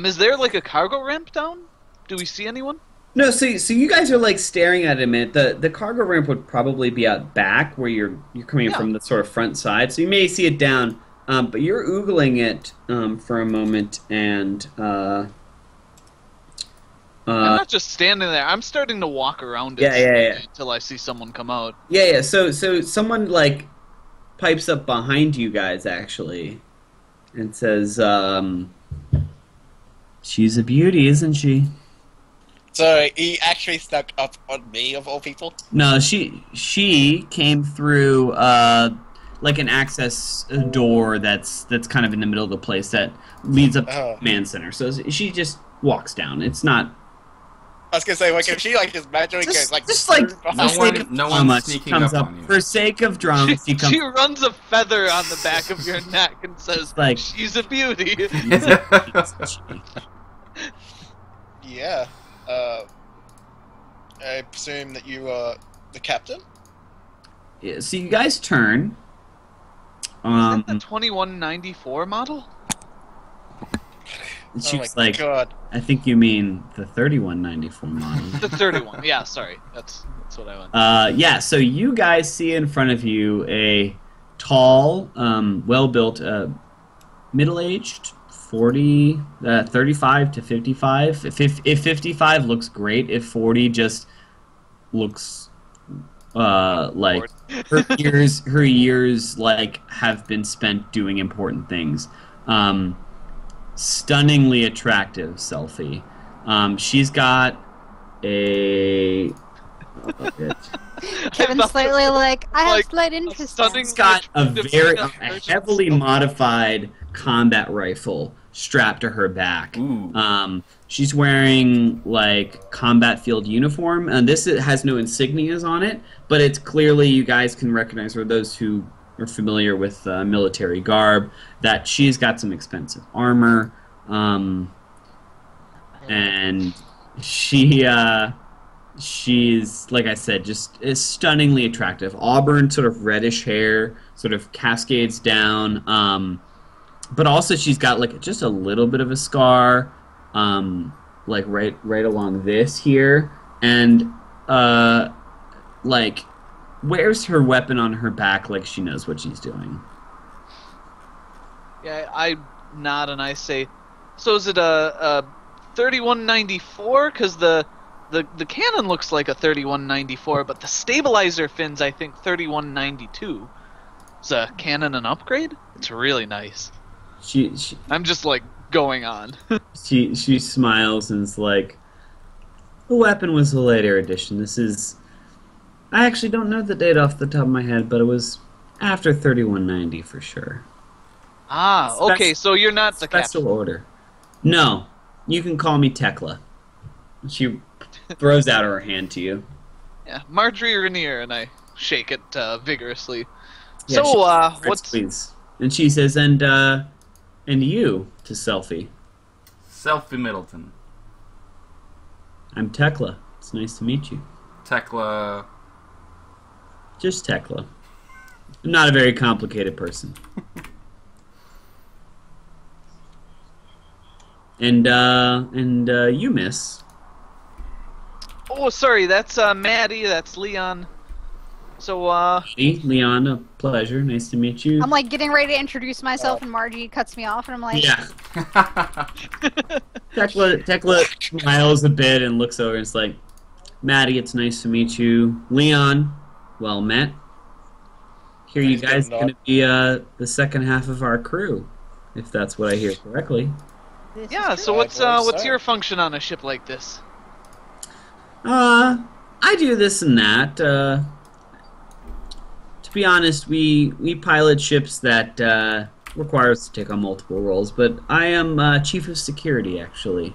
Is there like a cargo ramp down? Do we see anyone? No, so you guys are like staring at him. The cargo ramp would probably be out back where you're coming from the sort of front side, so you may see it down. But you're oogling it for a moment, and I'm not just standing there. I'm starting to walk around it Yeah. until I see someone come out. yeah. So someone like pipes up behind you guys actually, and says, "She's a beauty, isn't she?" So he actually snuck up on me, of all people? No, she came through like an access door that's kind of in the middle of the place that leads up to the command center. So she just walks down. It's not. I was gonna say, like, if she like just magically goes like, just like No one's sneaking comes up up on you. for sake of drama. She comes. She runs a feather on the back of your neck and says, Like- she's a beauty. yeah. I presume that you are the captain. Yeah, so you guys turn. Is that the 2194 model? And Oh she's my like, god. I think you mean the 3194 model. The 31. Yeah, sorry. That's what I went. Yeah, so you guys see in front of you a tall, well-built, middle-aged, 35 to 55. If 55 looks great, if 40 just looks like her years like have been spent doing important things. Stunningly attractive selfie. She's got a. Kevin's slightly like, I have like, slight interest. stunning- She's got a very Yeah. heavily modified combat rifle strapped to her back. Ooh. She's wearing like combat field uniform, and this has no insignias on it, but it's clearly you guys can recognize her. Those who are familiar with military garb, that she's got some expensive armor, and she's, like I said, just is stunningly attractive. Auburn, sort of reddish hair, sort of cascades down. But also she's got like just a little bit of a scar, like right along this here, and like wears her weapon on her back like she knows what she's doing. Yeah, I nod and I say, so is it a 3194? Because the cannon looks like a 3194, but the stabilizer fins, I think, 3192. Is a cannon an upgrade? It's really nice. She I'm just like going on. she smiles and is like, the weapon was a later edition. This is, I actually don't know the date off the top of my head, but it was after 3190 for sure. Ah, okay, so you're not the Special captain. order. No, you can call me Tekla. She throws out her hand to you. Yeah, Marjorie Rainier, and I shake it vigorously. Yeah, So, she what's... please. And she says, and you, to Selfie. Selfie Middleton. I'm Tekla. It's nice to meet you. Tekla. Just Tekla. I'm not a very complicated person. And you, miss. Oh, sorry, that's Maddie, that's Leon. So, Hey, Leon, a pleasure. Nice to meet you. I'm like getting ready to introduce myself, and Margie cuts me off, and I'm like, Yeah. Tekla smiles a bit and looks over and is like, Maddie, it's nice to meet you. Leon, well met. Here you guys are going to be the second half of our crew, if that's what I hear correctly. this yeah, is so great. what's your function on a ship like this? I do this and that. To be honest, we pilot ships that require us to take on multiple roles, but I am chief of security, actually.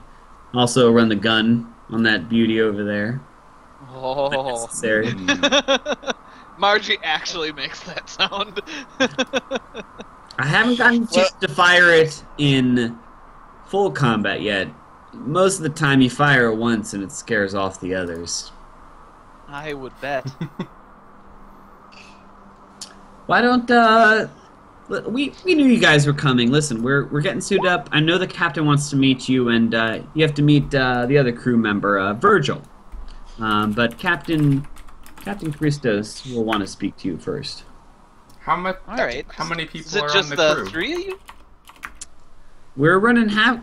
Also run the gun on that beauty over there. Oh. Necessary. Margie actually makes that sound. I haven't gotten a chance to fire it in full combat yet. Most of the time you fire it once and it scares off the others. I would bet. Why don't we knew you guys were coming. Listen, we're getting suited up. I know the captain wants to meet you, and you have to meet the other crew member, Virgil. But Captain Christos will want to speak to you first. How much? All right. How many people Is it are just on the crew? the three of you? We're running half.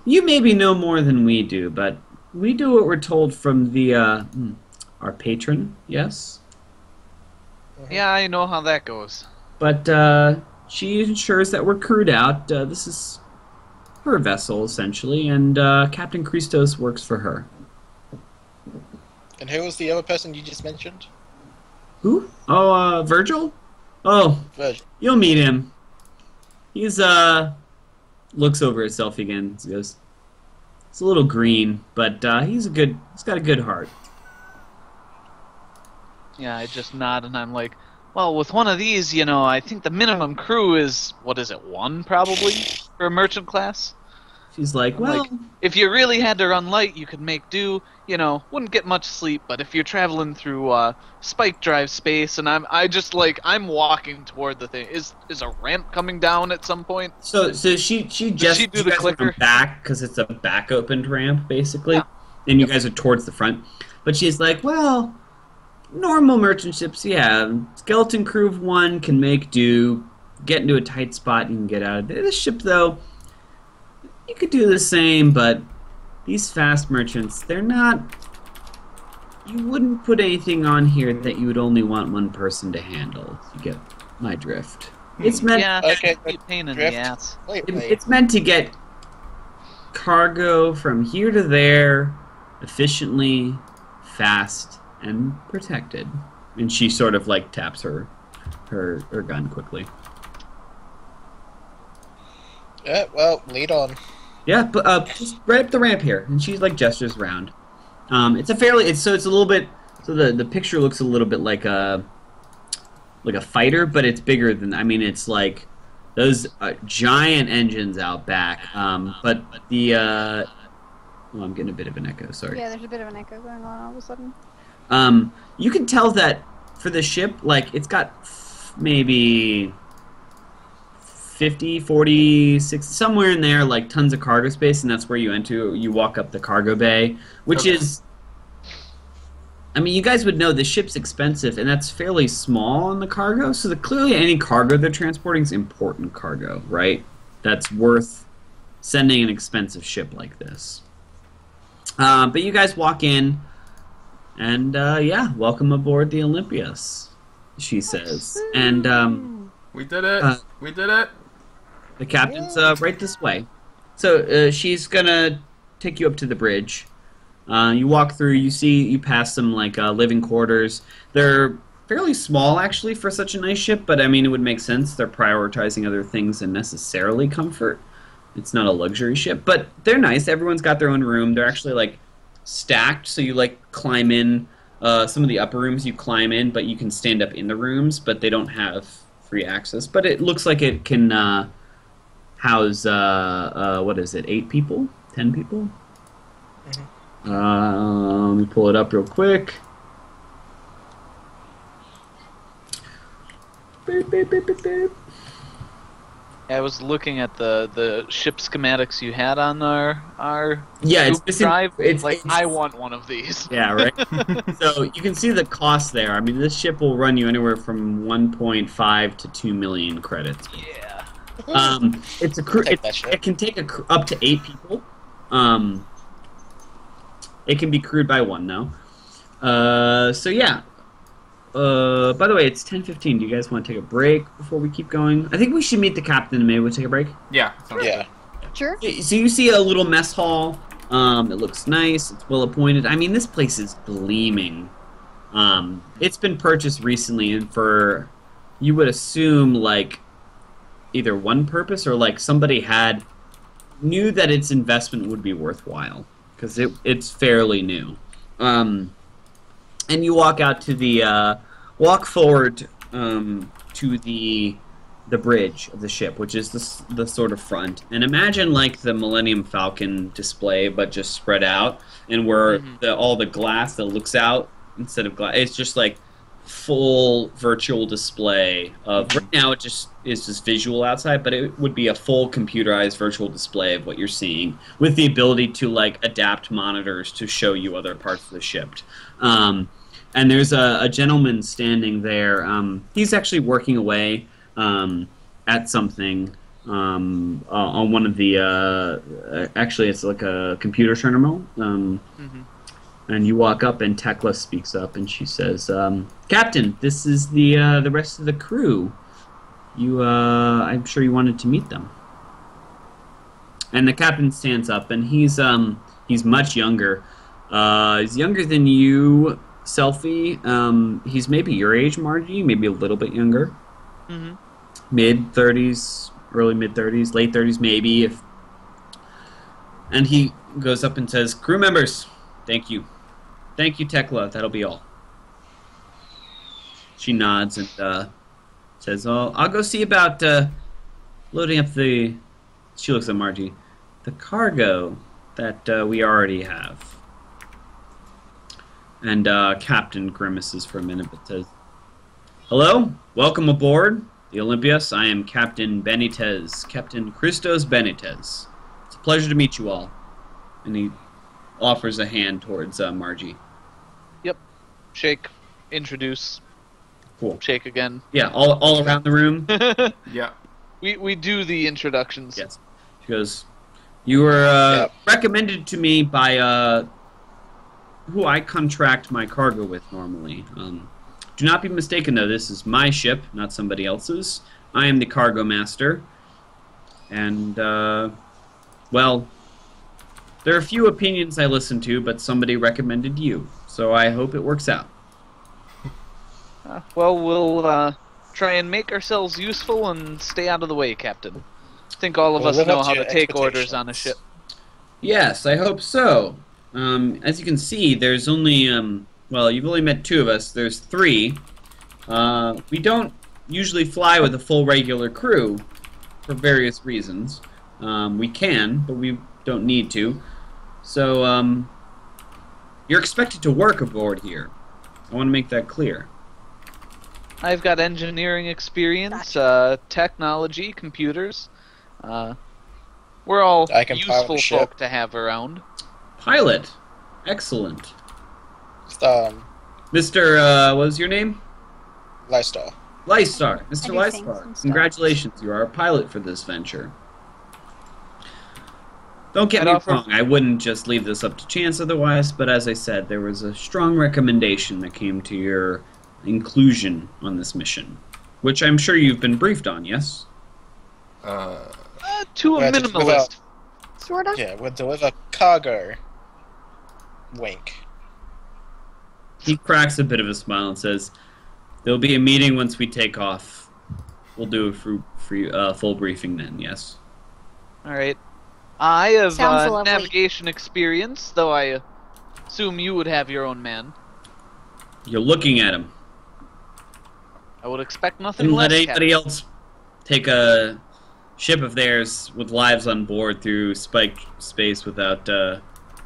You maybe know more than we do, but we do what we're told from the our patron. Yes. Yeah, I know how that goes. But she ensures that we're crewed out. This is her vessel, essentially, and Captain Christos works for her. And who was the other person you just mentioned? Who? Oh, Virgil? Oh, Virgil. you'll meet him. He's, looks over at Selfie again and goes, he's a little green, but he's got a good heart. Yeah, I just nod and I'm like, well, with one of these, I think the minimum crew is, what is it, one probably for a merchant class? She's like, well, if you really had to run light, you could make do, wouldn't get much sleep, but if you're traveling through spike drive space, and I'm walking toward the thing. Is a ramp coming down at some point? So she just she do the clicker? back because it's a back opened ramp basically, Yeah. and you guys are towards the front. But she's like, well, normal merchant ships, yeah, skeleton crew of one can make do, get into a tight spot, and you can get out of it. This ship though, you could do the same, but these fast merchants, they're not. You wouldn't put anything on here that you would only want one person to handle. You get my drift. It's meant. Yeah, Okay, be a pain in drift. the ass. Wait. It's meant to get cargo from here to there efficiently, fast, and protected. And she sort of like taps her gun quickly. Yeah, well, lead on. Yeah, but just right up the ramp here, and she like gestures around. It's a little bit. So the picture looks a little bit like a fighter, but it's bigger than. I mean, it's like those giant engines out back. But the oh, I'm getting a bit of an echo. Sorry. Yeah, there's a bit of an echo going on all of a sudden. You can tell that for the ship, like it's got maybe 50, 40, 60, somewhere in there, like tons of cargo space, and that's where you walk up the cargo bay, which is, I mean, you guys would know the ship's expensive, and that's fairly small on the cargo, so clearly any cargo they're transporting is important cargo, right? That's worth sending an expensive ship like this. But you guys walk in, and yeah, welcome aboard the Olympias, she says. And We did it. We did it. the captain's right this way. So she's gonna take you up to the bridge. You walk through. You pass some like living quarters. They're fairly small actually for such a nice ship, but I mean it would make sense. They're prioritizing other things than necessarily comfort. It's not a luxury ship, but they're nice. Everyone's got their own room. They're actually like stacked, so you like climb in. Some of the upper rooms you climb in, but you can stand up in the rooms, but they don't have free access. But it looks like it can house what is it? 8 people? 10 people? Let me pull it up real quick. Beep, beep, beep, beep, beep. I was looking at the ship schematics you had on our It's Google Drive. It's I want one of these. Yeah, right. So you can see the cost there. I mean, this ship will run you anywhere from 1.5 to 2 million credits. Yeah. It's a crew. Take that ship. It can take up to 8 people. It can be crewed by 1 now. So yeah. By the way, it's 10:15. Do you guys want to take a break before we keep going? I think we should meet the captain and maybe we'll take a break. Yeah. Sounds Yeah. Sure. So you see a little mess hall. It looks nice. It's well appointed. I mean, this place is gleaming. It's been purchased recently, and for you would assume like either one purpose or like somebody knew that its investment would be worthwhile because it's fairly new. And you walk out to the walk forward to the bridge of the ship, which is the sort of front. And imagine like the Millennium Falcon display, but just spread out, and where all the glass that looks out instead of glass, it's just like full virtual display of. Right now, it just is just visual outside, but it would be a full computerized virtual display of what you're seeing, with the ability to like adapt monitors to show you other parts of the ship. And there's a gentleman standing there. He's actually working away at something on one of the. Actually, it's like a computer terminal. And you walk up, and Tekla speaks up, and she says, "Captain, this is the rest of the crew. I'm sure you wanted to meet them." And the captain stands up, and he's much younger. He's younger than you. Selfie. He's maybe your age, Margie, maybe a little bit younger. Mid-30s, early mid-30s, late 30s maybe. And he goes up and says, "Crew members, thank you. Thank you, Tekla. That'll be all." She nods and says, "Oh, I'll go see about loading up the..." She looks at Margie. "The cargo that we already have." And Captain grimaces for a minute, but says, "Hello, welcome aboard the Olympias. I am Captain Benitez, Captain Christos Benitez. It's a pleasure to meet you all." And he offers a hand towards Margie. Yep. Shake. Introduce. Cool. Shake again. Yeah, all around the room. Yeah. We do the introductions. Yes. She goes, "You were recommended to me by who I contract my cargo with normally. Do not be mistaken, though. This is my ship, not somebody else's. I am the cargo master. And, well, there are a few opinions I listen to, but somebody recommended you. So I hope it works out." Well, we'll try and make ourselves useful and stay out of the way, Captain. I think all of We'll us live know up to how to your take orders on a ship. Yes, I hope so. As you can see, there's only, well, you've only met 2 of us. There's 3. We don't usually fly with a full regular crew for various reasons. We can, but we don't need to. So, you're expected to work aboard here. I want to make that clear. I've got engineering experience, technology, computers. We're all I can pilot useful a ship. folk to have around. Pilot. Excellent. Just, Mr., what was your name? lifestyle. Lystar. Mr. I do things Lystar. and stuff. Congratulations, you are a pilot for this venture. Don't get And me offer- wrong, I wouldn't just leave this up to chance otherwise, but as I said, there was a strong recommendation that came to your inclusion on this mission, which I'm sure you've been briefed on, yes? To a Yeah, just minimalist. Sort of. Yeah, we'll deliver cargo. Wink. He cracks a bit of a smile and says, "There'll be a meeting once we take off. We'll do a full briefing then, yes?" All right. I have Sounds lovely. navigation experience, though I assume you would have your own man. You're looking at him. I would expect nothing Didn't less, let anybody Captain. else take a ship of theirs with lives on board through spike space without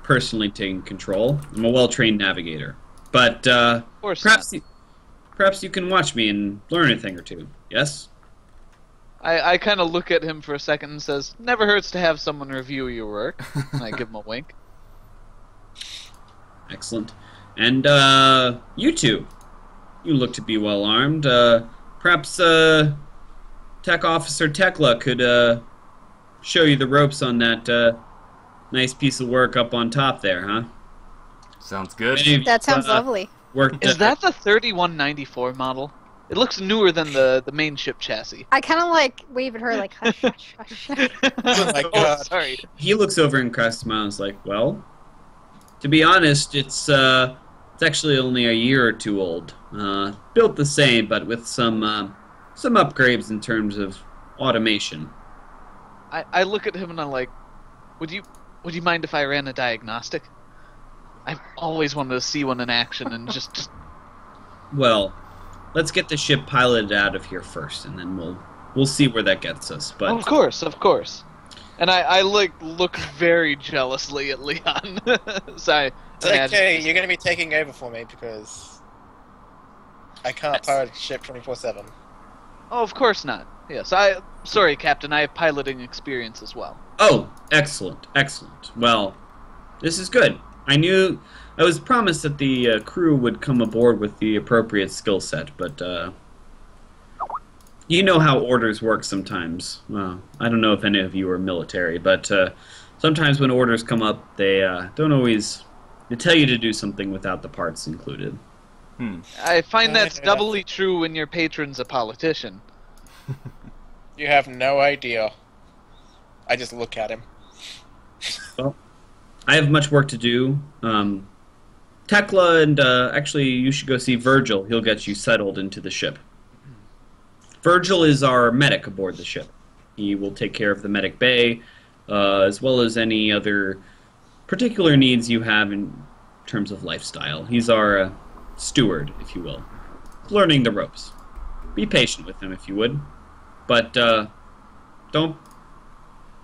personally taking control. I'm a well-trained navigator. But Of course perhaps you can watch me and learn a thing or two. Yes? I kind of look at him for a second and says, never hurts to have someone review your work. And I give him a wink. Excellent. And you two, you look to be well armed. Perhaps Tech Officer Tekla could show you the ropes on that nice piece of work up on top there, huh? Sounds good. Any of you, That sounds lovely. Worked, Is that the 3194 model? It looks newer than the main ship chassis. I kind of like wave at her like hush, hush, hush. Oh my Oh, god. sorry. He looks over and cracks a smile and is like, well, to be honest, it's actually only a year or two old. Built the same, but with some upgrades in terms of automation. I look at him and I'm like, would you mind if I ran a diagnostic? I've always wanted to see one in action and just Well, let's get the ship piloted out of here first, and then we'll see where that gets us. But Of course. And I look very jealously at Leon. So I It's imagine- okay, you're gonna be taking over for me because I can't pilot the ship 24/7. Oh, of course not. Yes, sorry, Captain. I have piloting experience as well. oh, excellent. Well, this is good. I was promised that the crew would come aboard with the appropriate skill set, but you know how orders work sometimes. Well, I don't know if any of you are military, but sometimes when orders come up, they don't always. They tell you to do something without the parts included. I find that's Yeah. doubly true when your patron's a politician. You have no idea. I just look at him. Well, I have much work to do. Tekla and actually, you should go see Virgil. He'll get you settled into the ship. Virgil is our medic aboard the ship. He will take care of the medic bay, as well as any other particular needs you have in terms of lifestyle. He's our steward, if you will. Learning the ropes. Be patient with him, if you would. But don't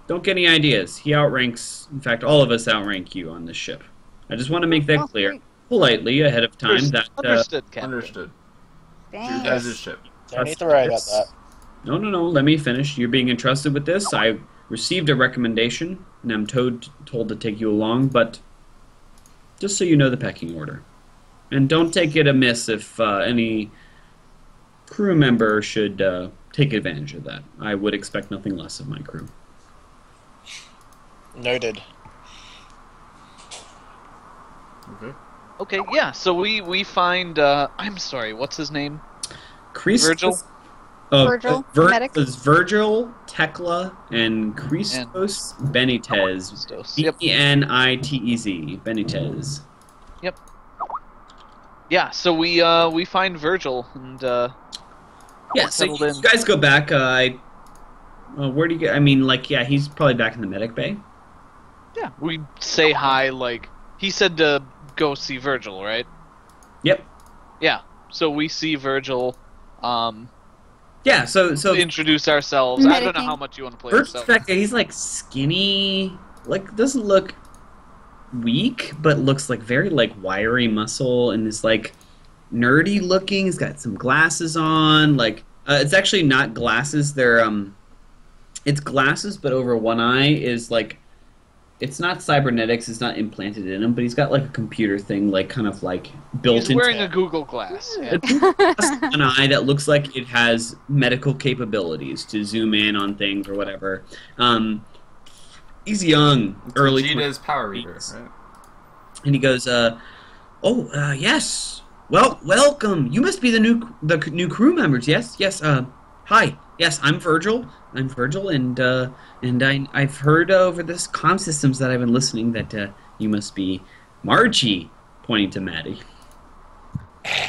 get any ideas. He outranks, in fact, all of us outrank you on this ship. I just want to make that Oh, clear, great. politely, ahead of time, that Understood, Captain. Understood. Thanks. As his ship. Don't need to worry about that. No, let me finish. You're being entrusted with this. I received a recommendation, and I'm told to take you along, but just so you know the pecking order. And don't take it amiss if any crew member should take advantage of that. I would expect nothing less of my crew. Noted. Okay. Okay, yeah. So we find. I'm sorry. What's his name? Christos, Virgil? Virgil, medic. Is Virgil, Tekla, and Christos Benitez. Christos. Yep. Benitez. Benitez. Yeah. So we find Virgil and Yeah, so settled you in. guys go back. Where do you get? I mean, yeah, he's probably back in the medic bay. Yeah. We say hi. Like he said to go see Virgil, right? Yep. Yeah. So we see Virgil. Yeah. So Introduce ourselves. I don't know Medicing. how much you want to play Virgil's yourself. back there. He's like skinny, like doesn't look weak, but looks like very like wiry muscle, and is like nerdy looking. He's got some glasses on. Like it's actually not glasses. They're it's glasses, but over one eye is like. It's not cybernetics. It's not implanted in him, but he's got like a computer thing, like kind of like built He's into wearing a Google Glass. Yeah. an eye that looks like it has medical capabilities to zoom in on things or whatever. He's young, early Vegeta's 20s, Power Reader, right? and he goes, yes. Well, welcome. You must be the new crew members. Yes. Hi. Yes, I'm Virgil. And I've heard over this comm systems that I've been listening that you must be Margie, pointing to Maddie.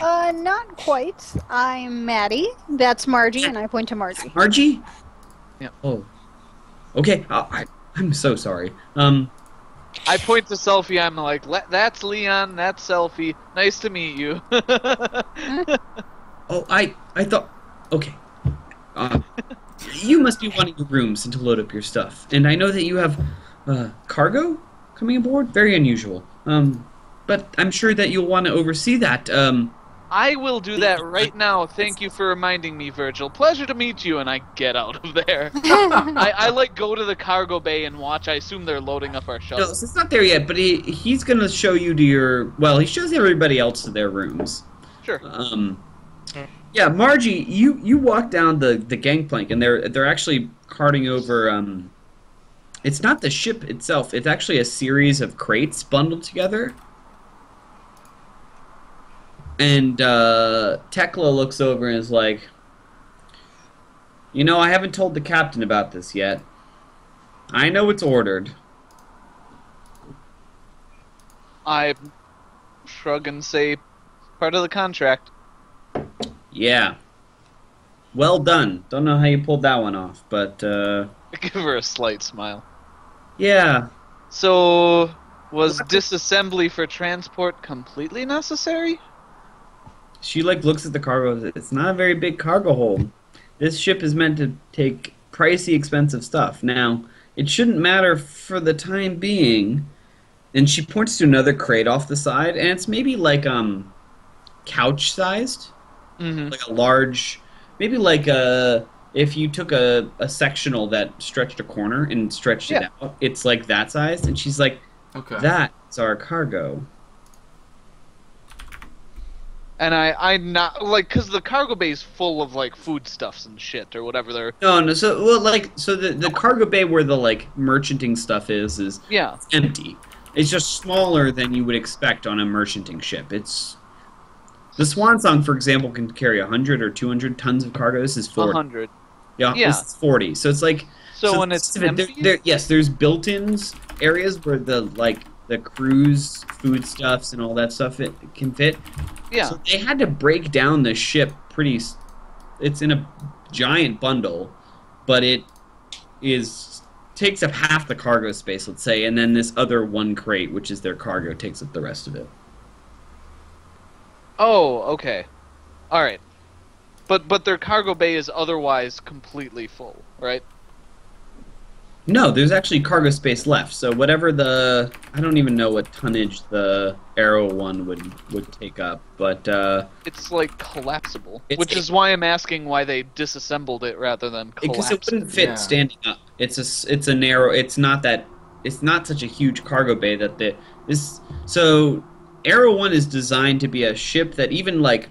Not quite. I'm Maddie. That's Margie, and I point to Margie. Margie? Yeah. Oh. Okay. I'm so sorry. I point to Selfie. I'm like, that's Leon. That's Selfie. Nice to meet you. Oh, I thought... Okay. You must be wanting your rooms and to load up your stuff. And I know that you have cargo coming aboard. Very unusual. But I'm sure that you'll want to oversee that. I will do that right now. Thank you for reminding me, Virgil. Pleasure to meet you, and I get out of there. I like go to the cargo bay and watch. I assume they're loading up our shuttle. No, so it's not there yet, but he's going to show you to your... Well, he shows everybody else to their rooms. Sure. Yeah, Margie, you walk down the gangplank, and they're actually carting over... It's not the ship itself. It's actually a series of crates bundled together. And Tekla looks over and is like, you know, I haven't told the captain about this yet. I know it's ordered. I shrug and say, part of the contract. Yeah. Well done. Don't know how you pulled that one off, but I give her a slight smile. yeah. So, was disassembly for transport completely necessary? She looks at the cargo. It's not a very big cargo hold. This ship is meant to take pricey, expensive stuff. Now, it shouldn't matter for the time being. And she points to another crate off the side, and it's maybe like couch sized, like a large, maybe like if you took a sectional that stretched a corner and stretched it out, it's like that size. And she's like, Okay. "That's our cargo." And I'm not, like, because the cargo bay is full of, like, foodstuffs and shit, or whatever they're... No, so the cargo bay where the like merchanting stuff is Yeah. empty. It's just smaller than you would expect on a merchanting ship. It's the Swan Song, for example, can carry 100 or 200 tons of cargo. This is 40. 100. Yeah, Yeah. this is 40. So it's like So when it's empty? yes, there's built-ins areas where the cruise foodstuffs and all that stuff it can fit. Yeah. So they had to break down the ship pretty. It's in a giant bundle, but it takes up half the cargo space, let's say, and then this other one crate, which is their cargo, takes up the rest of it. Oh, okay. Alright. But their cargo bay is otherwise completely full, right? No, there's actually cargo space left. So whatever I don't even know what tonnage the Arrow one would take up, but It's like collapsible, It's- which is why I'm asking why they disassembled it rather than because collapsed it wouldn't fit Yeah. standing up. It's a narrow. It's not such a huge cargo bay that so Arrow one is designed to be a ship that even like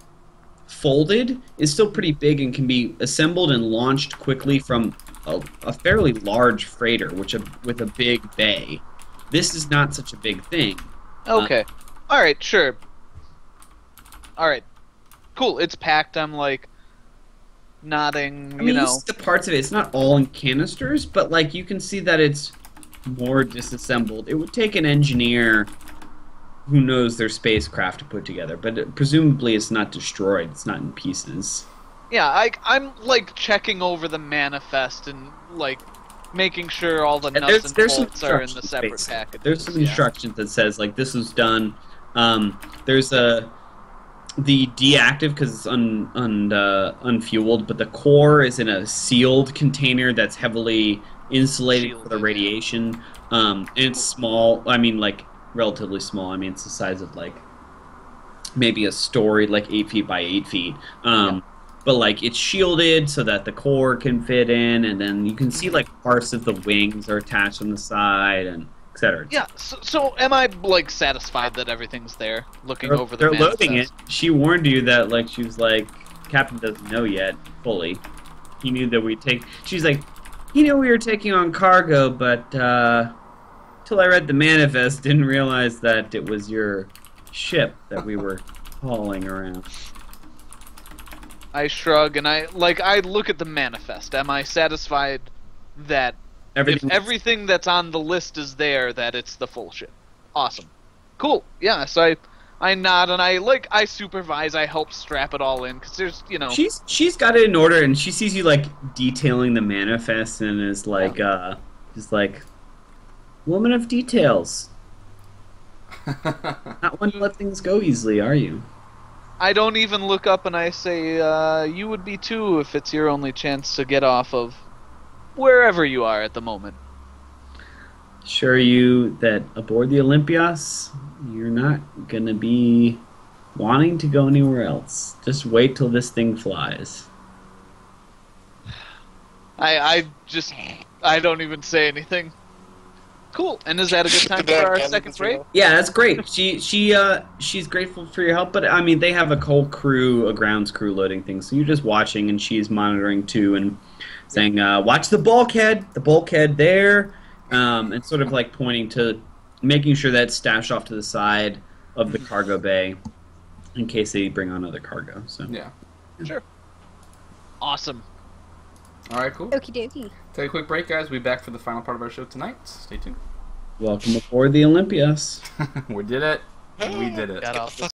folded is still pretty big and can be assembled and launched quickly from a fairly large freighter, with a big bay. This is not such a big thing. Okay. Alright, sure. Alright. Cool, it's packed, I'm like nodding, I mean, you see the parts of it. It's not all in canisters, but like you can see that it's more disassembled. It would take an engineer who knows their spacecraft to put together, but presumably it's not destroyed. It's not in pieces. Yeah, I'm like checking over the manifest and like making sure all the And nuts and there's some bolts are in the instructions, separate basically. packages. There's some yeah. instructions that says like this was done. There's the deactive because it's unfueled, but the core is in a sealed container that's heavily insulated Sealed, for the yeah. radiation. And it's small. I mean, like relatively small. I mean, it's the size of like maybe a story, like 8 feet by 8 feet. But like it's shielded so that the core can fit in, and then you can see like parts of the wings are attached on the side, and etc. Yeah, so am I like satisfied that everything's there? Looking over the They're manifest? loading it. She warned you that like she was like, Captain doesn't know yet fully. He knew that we'd take. She's like, he knew we were taking on cargo, but till I read the manifest, didn't realize that it was your ship that we were hauling around. I shrug and I look at the manifest. Am I satisfied that if everything that's on the list is there, that it's the full ship? Awesome. Cool. Yeah, so I nod and I supervise, I help strap it all in, because there's, you know... She's got it in order, and she sees you, like, detailing the manifest, and is like, just like, woman of details. Not one to let things go easily, are you? I don't even look up and I say, you would be too if it's your only chance to get off of wherever you are at the moment. Assure you that aboard the Olympias, you're not gonna be wanting to go anywhere else. Just wait till this thing flies. I don't even say anything. Cool. And is that a good time for our second break? Yeah, that's great. She's grateful for your help, but I mean, they have a whole crew, a grounds crew loading things. So you're just watching, and she's monitoring too, and saying, "Watch the bulkhead there," and sort of like pointing to, making sure that's stashed off to the side of the cargo bay, in case they bring on other cargo. So Yeah. Sure. Awesome. All right, cool. Okie dokie. Take a quick break, guys. We'll be back for the final part of our show tonight. Stay tuned. welcome aboard the Olympias. We did it. We did it. Got off the